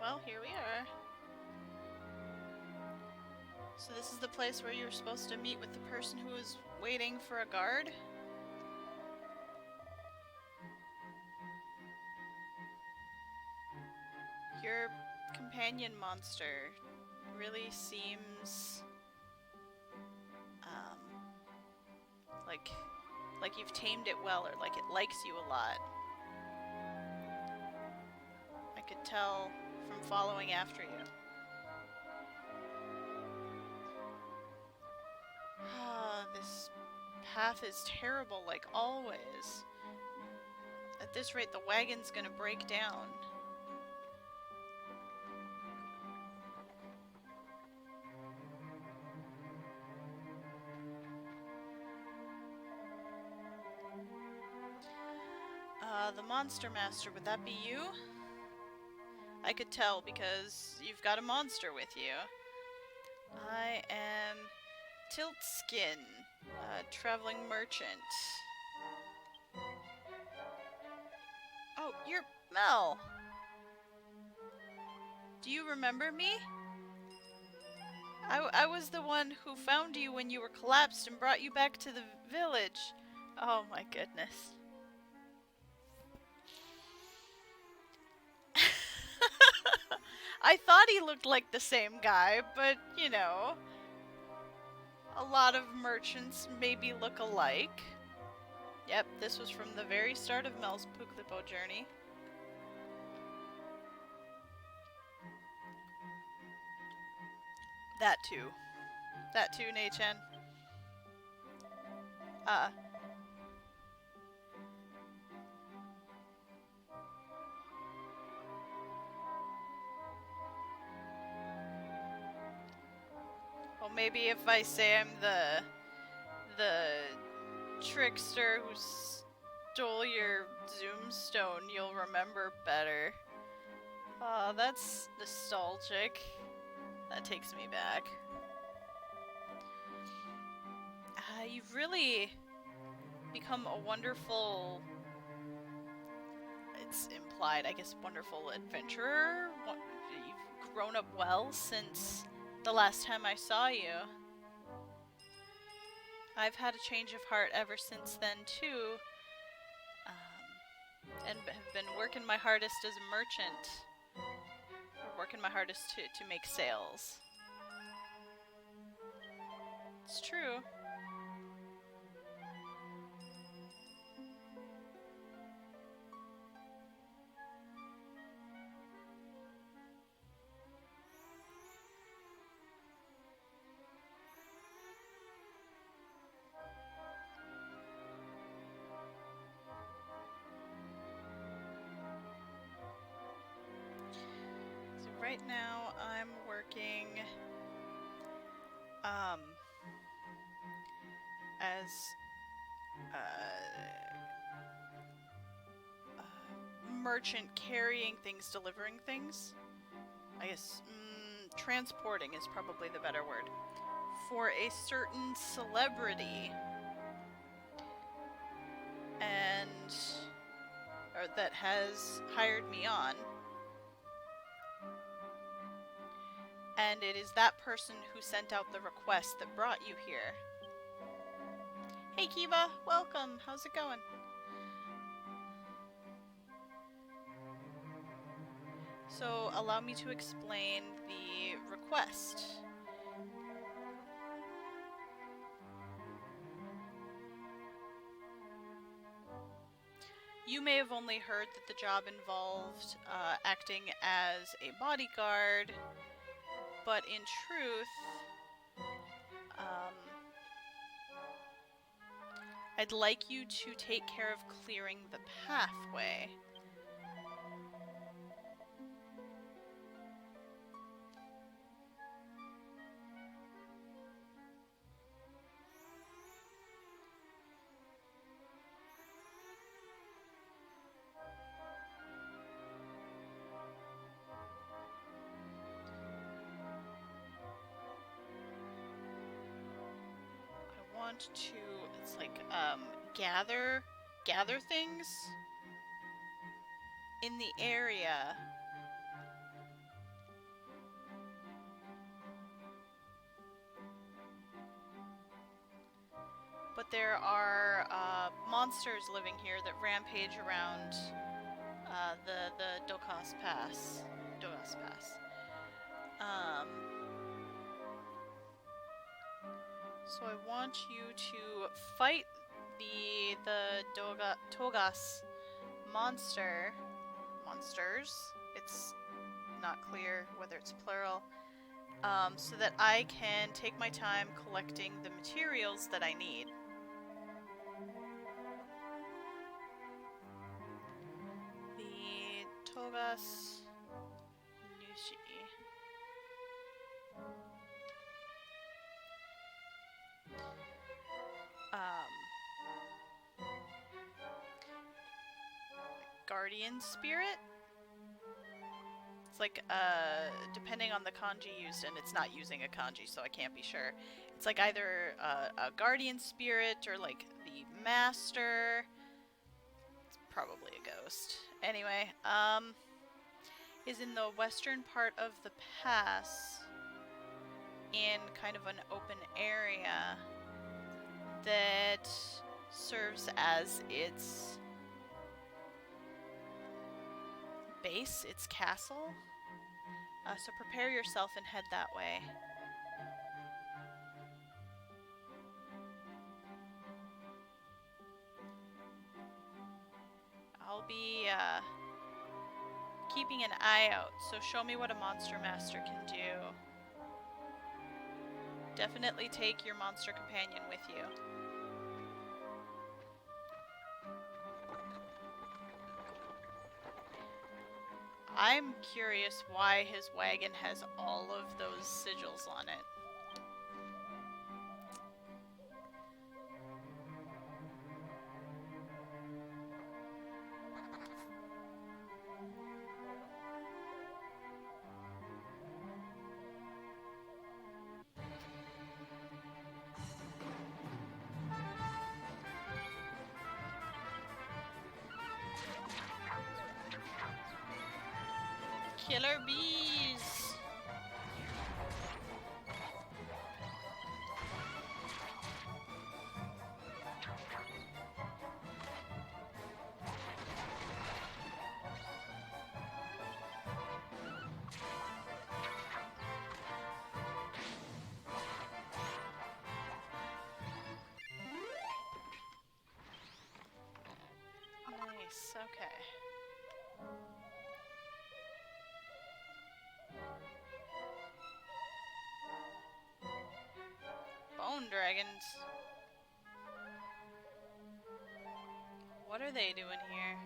Well, here we are. So this is the place where you're supposed to meet with the person who is waiting for a guard? Your companion monster really seems like you've tamed it well, or like it likes you a lot. I could tell from following after you. This path is terrible, like always. At this rate, the wagon's gonna break down. The Monster Master, would that be you? I could tell because you've got a monster with you. I am Tiltskin, a traveling merchant. Oh, you're Mel. Do you remember me? I was the one who found you when you were collapsed and brought you back to the village. Oh my goodness. I thought he looked like the same guy, but, you know, a lot of merchants maybe look alike. Yep, this was from the very start of Mel's Puklipo journey. That too. That too, Nei-chan. Well, maybe if I say I'm the trickster who stole your Zoomstone, you'll remember better. Oh, that's nostalgic. That takes me back. You've really become a wonderful, it's implied, I guess, wonderful adventurer. You've grown up well since the last time I saw you. I've had a change of heart ever since then, too. And have been working my hardest as a merchant. Or working my hardest to make sales. It's true. Right now, I'm working as a merchant carrying things, delivering things. I guess transporting is probably the better word. For a certain celebrity. Or that has hired me on. And it is that person who sent out the request that brought you here. Hey Kiva, welcome. How's it going? So allow me to explain the request. You may have only heard that the job involved acting as a bodyguard, but in truth, I'd like you to take care of clearing the pathway. To, it's like, gather things in the area. But there are, monsters living here that rampage around, the Dokas Pass. So I want you to fight the Togas monsters. It's not clear whether it's plural. So that I can take my time collecting the materials that I need. The Togas Nushi. Guardian Spirit? It's like, depending on the kanji used, and it's not using a kanji, so I can't be sure. It's like either a guardian spirit or like the master. It's probably a ghost. Anyway, is in the western part of the pass, in kind of an open area that serves as its base, its castle. So prepare yourself and head that way. I'll be keeping an eye out, so show me what a monster master can do. Definitely take your monster companion with you. I'm curious why his wagon has all of those sigils on it. Killer bees! Nice, okay. Bone dragons. What are they doing here?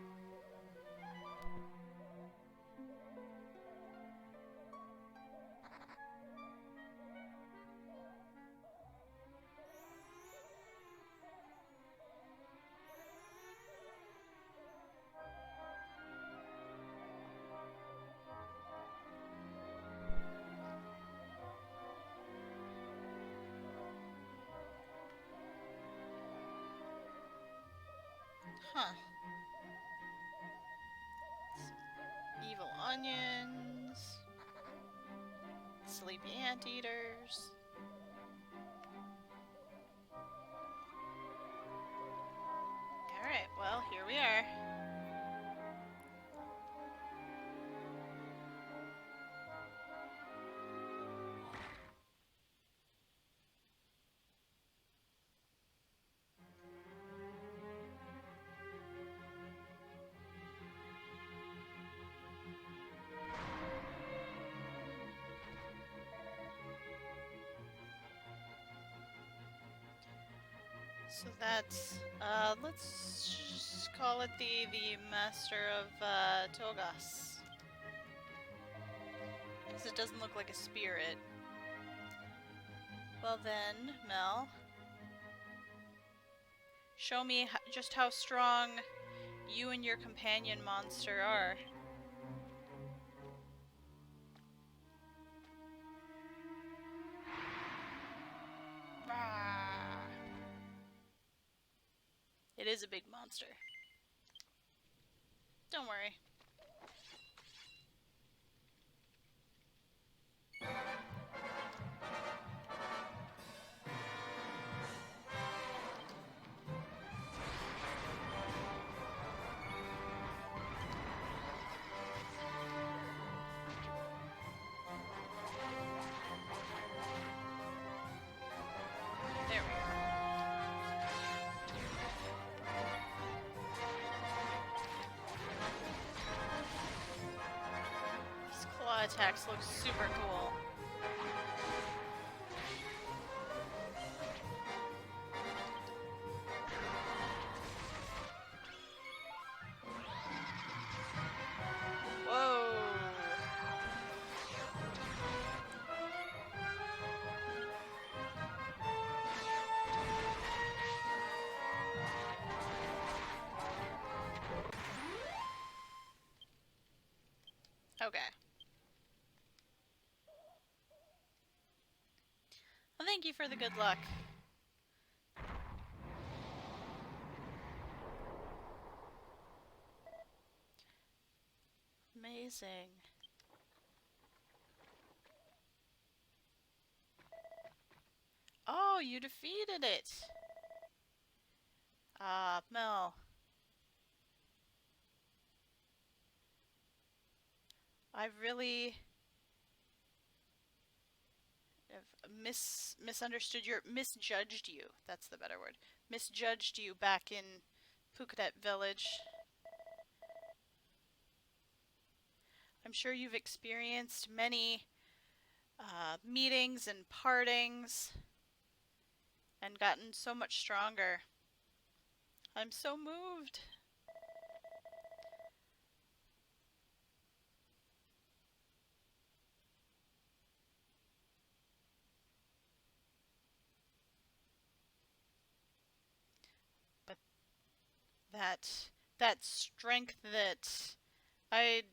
Huh. Some evil onions. Sleepy anteaters. Alright, well, here we are. So that's, let's just call it the Master of, Togas. Because it doesn't look like a spirit. Well then, Mel, show me just how strong you and your companion monster are. It is a big monster. Don't worry. There attacks look super cool. Whoa! Okay. Well, thank you for the good luck. Amazing. Oh, you defeated it! Ah, Mel. I really have misjudged you. That's the better word. Misjudged you back in Pukadet Village. I'm sure you've experienced many meetings and partings and gotten so much stronger. I'm so moved. But that strength that I'd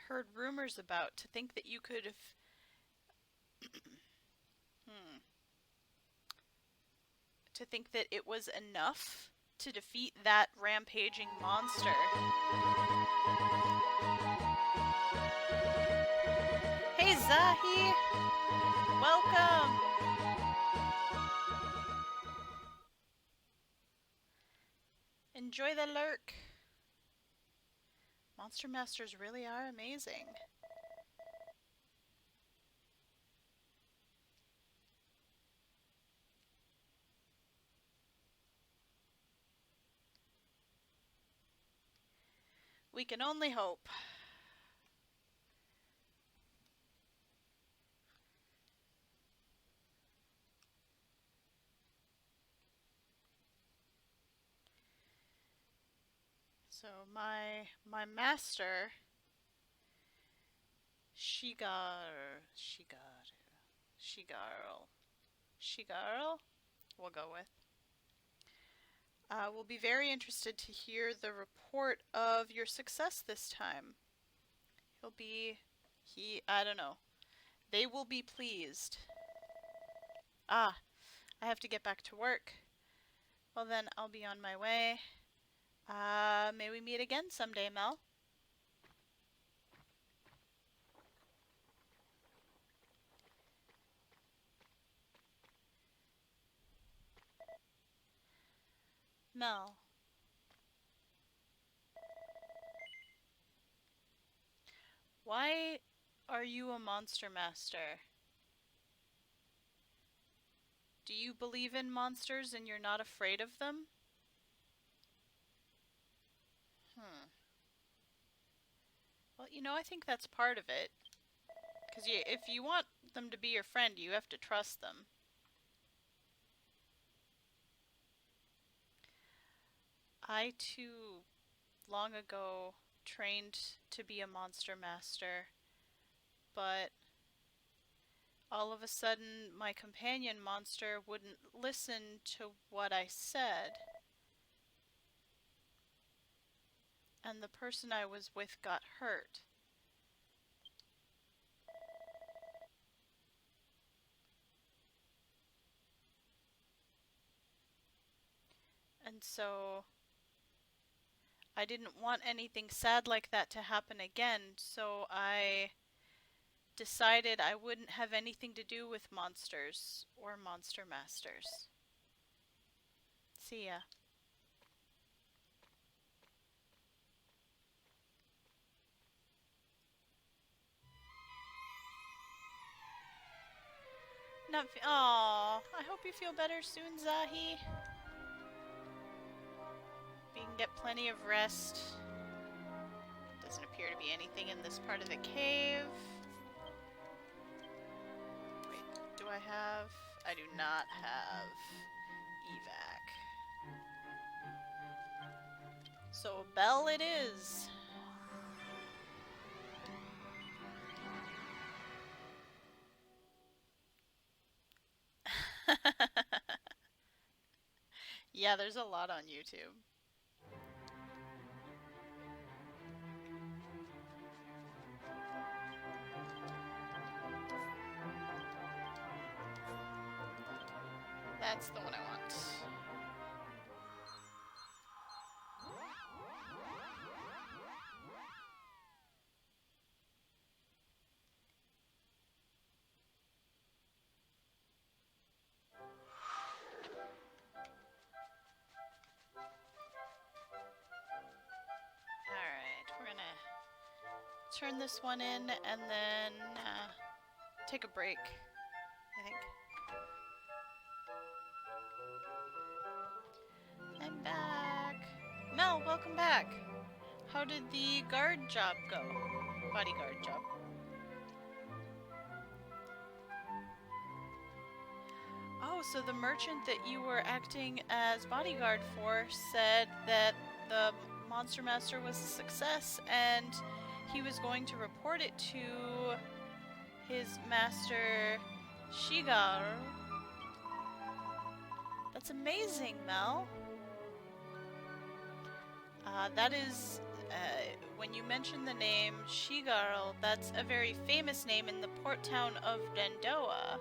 heard rumors about, to think that you could have to think that it was enough to defeat that rampaging monster. Hey Zahi! Welcome! Enjoy the lurk. Monster Masters really are amazing. We can only hope. So my master, Shigarl, we'll go with. Will be very interested to hear the report of your success this time. I don't know. They will be pleased. Ah, I have to get back to work. Well then, I'll be on my way. May we meet again someday, Mel? Mel. Why are you a monster master? Do you believe in monsters and you're not afraid of them? Well, you know, I think that's part of it. Because if you want them to be your friend, you have to trust them. I, too, long ago trained to be a monster master, but all of a sudden my companion monster wouldn't listen to what I said. And the person I was with got hurt. And so I didn't want anything sad like that to happen again, so I decided I wouldn't have anything to do with monsters or monster masters. See ya. Aww, I hope you feel better soon, Zahi. You can get plenty of rest. Doesn't appear to be anything in this part of the cave. I have? I do not have evac. So Bell it is. Yeah, there's a lot on YouTube. That's the one I want. Alright, we're gonna turn this one in and then take a break, I think. I'm back. Mel, welcome back. How did the guard job go? Bodyguard job. Oh, so the merchant that you were acting as bodyguard for said that the Monster Master was a success and he was going to report it to his master, Shigaru. That's amazing, Mel. That is, when you mention the name Shigaru, that's a very famous name in the port town of Dendoa.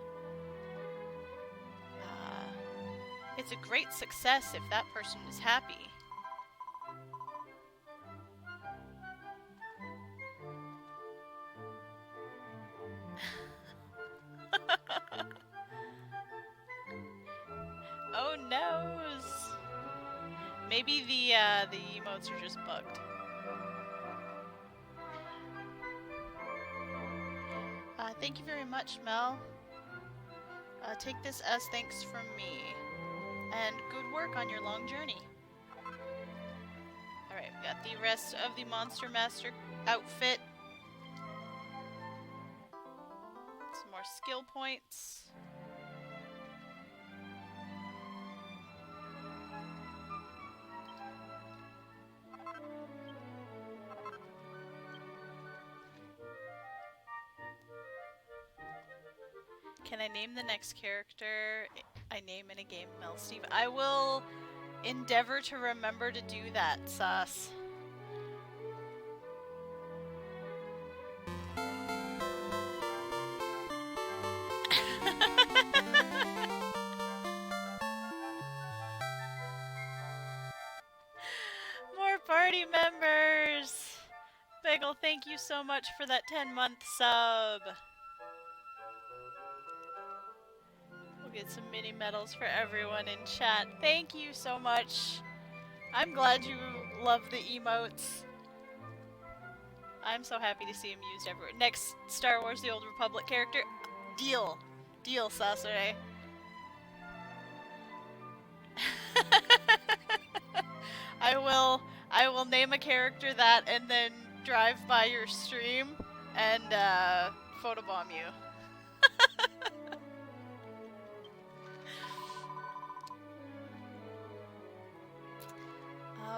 It's a great success if that person is happy. Oh noes! Maybe the emotes are just bugged. Thank you very much, Mel. Take this as thanks from me. And good work on your long journey. Alright, we got the rest of the Monster Master outfit. Some more skill points. Can I name the next character I name in a game, Mel Steve? I will endeavor to remember to do that, Sus. More party members! Bagel, thank you so much for that 10-month sub. We'll get some mini medals for everyone in chat. Thank you so much. I'm glad you love the emotes. I'm so happy to see him used everywhere. Next Star Wars The Old Republic character. Deal. Deal, Sasore. I will name a character that and then drive by your stream and photobomb you.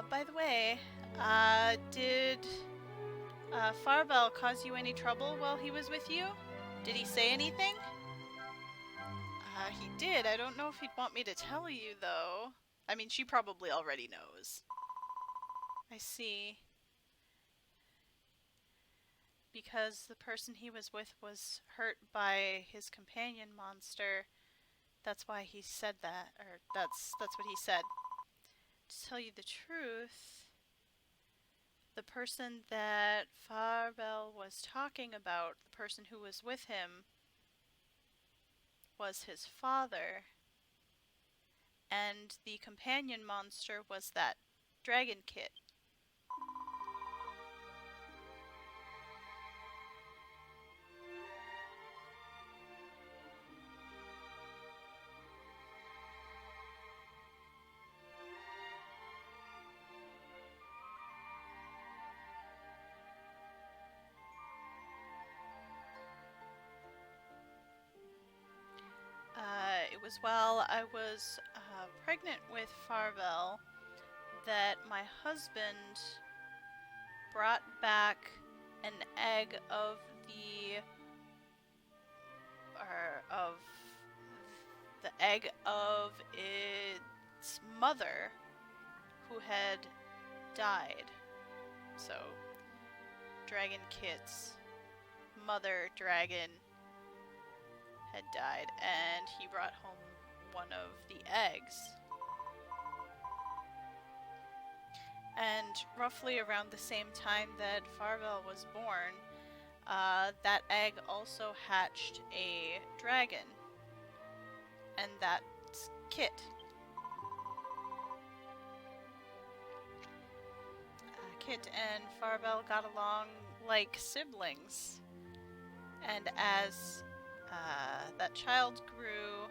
By the way, did Farbell cause you any trouble while he was with you? Did he say anything? He did. I don't know if he'd want me to tell you, though. I mean, she probably already knows. I see. Because the person he was with was hurt by his companion monster. That's why he said that, or that's what he said. To tell you the truth, the person that Farbell was talking about, the person who was with him, was his father. And the companion monster was that dragon kid. was while I was pregnant with Farvel that my husband brought back an egg of the egg of its mother who had died. So, Dragon Kit's mother dragon had died, and he brought home one of the eggs. And roughly around the same time that Farvel was born, that egg also hatched a dragon. And that's Kit. Kit and Farvel got along like siblings. And as that child grew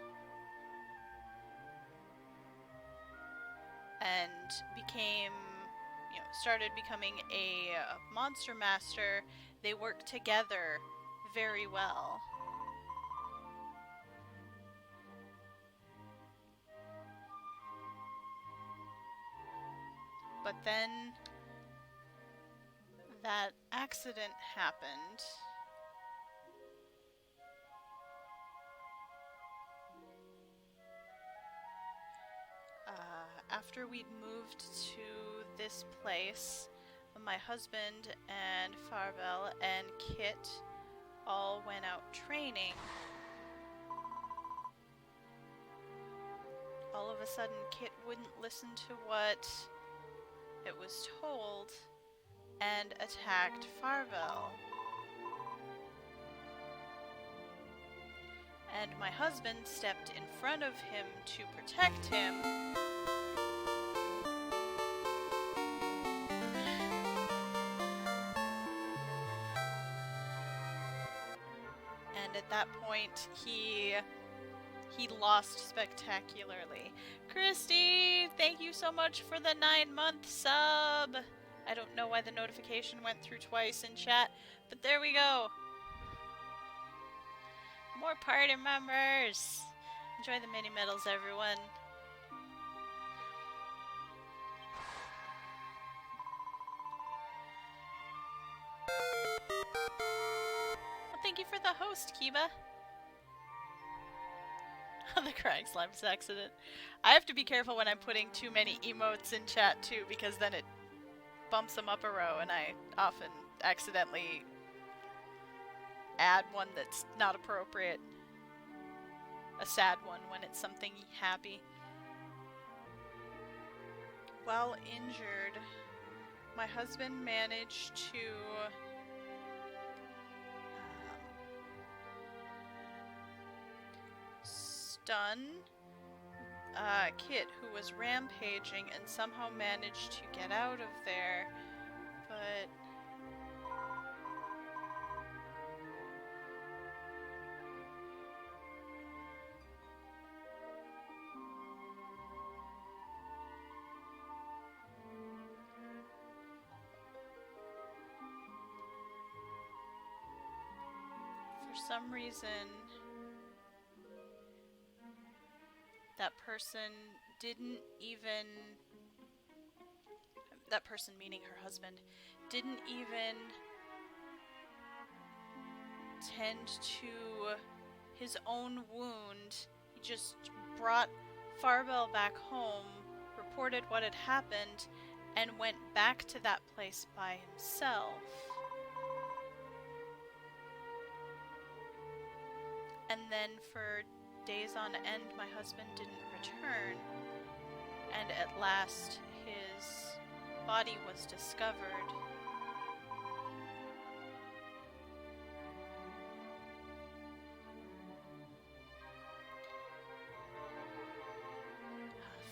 and became, started becoming a monster master, they worked together very well. But then that accident happened. After we'd moved to this place, my husband and Farvel and Kit all went out training. All of a sudden, Kit wouldn't listen to what it was told and attacked Farvel. And my husband stepped in front of him to protect him. And at that point, he lost spectacularly. Christy, thank you so much for the 9-month sub. I don't know why the notification went through twice in chat, but there we go. More party members. Enjoy the mini medals, everyone. Well, thank you for the host, Kiba. The crying slimes accident. I have to be careful when I'm putting too many emotes in chat too, because then it bumps them up a row, and I often accidentally add one that's not appropriate. A sad one when it's something happy. While injured, my husband managed to stun Kit, who was rampaging, and somehow managed to get out of there, but for some reason that person meaning her husband, didn't even tend to his own wound. He just brought Farvel back home, reported what had happened, and went back to that place by himself. And then for days on end, my husband didn't return, and at last his body was discovered.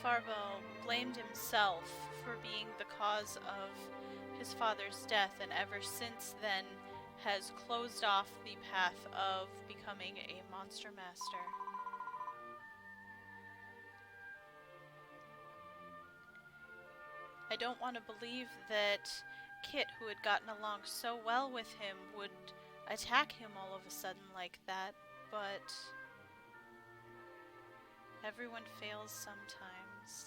Farvel blamed himself for being the cause of his father's death, and ever since then has closed off the path of becoming a monster master. I don't want to believe that Kit, who had gotten along so well with him, would attack him all of a sudden like that, but Everyone fails sometimes.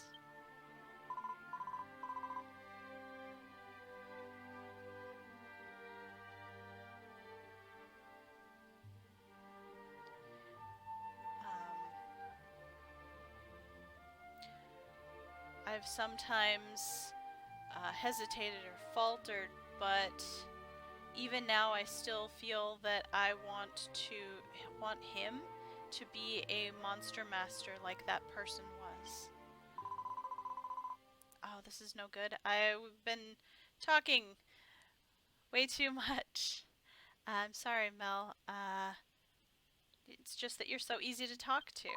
I've sometimes hesitated or faltered, but even now I still feel that I want him to be a monster master like that person was. Oh, this is no good. I've been talking way too much. I'm sorry, Mel. It's just that you're so easy to talk to.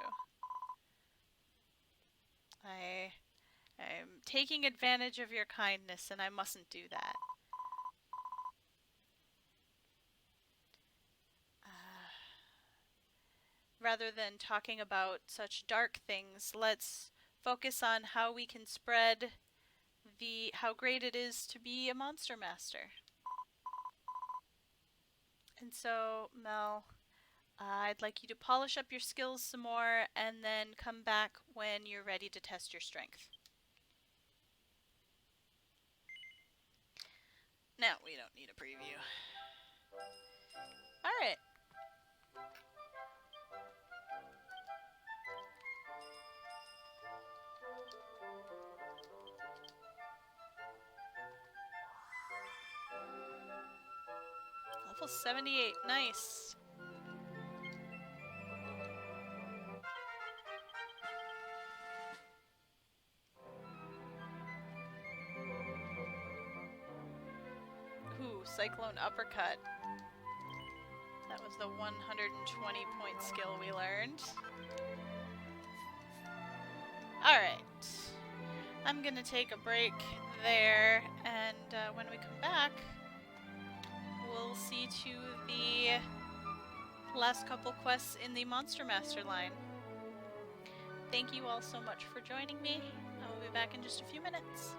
I'm taking advantage of your kindness, and I mustn't do that. Rather than talking about such dark things, let's focus on how we can spread how great it is to be a monster master. And so, Mel, I'd like you to polish up your skills some more and then come back when you're ready to test your strength. Now, we don't need a preview. Alright. Level 78, nice. Ooh, Cyclone Uppercut. That was the 120 point skill we learned. Alright. I'm gonna take a break there, and when we come back, we'll see to the last couple quests in the Monster Master line. Thank you all so much for joining me. I will be back in just a few minutes.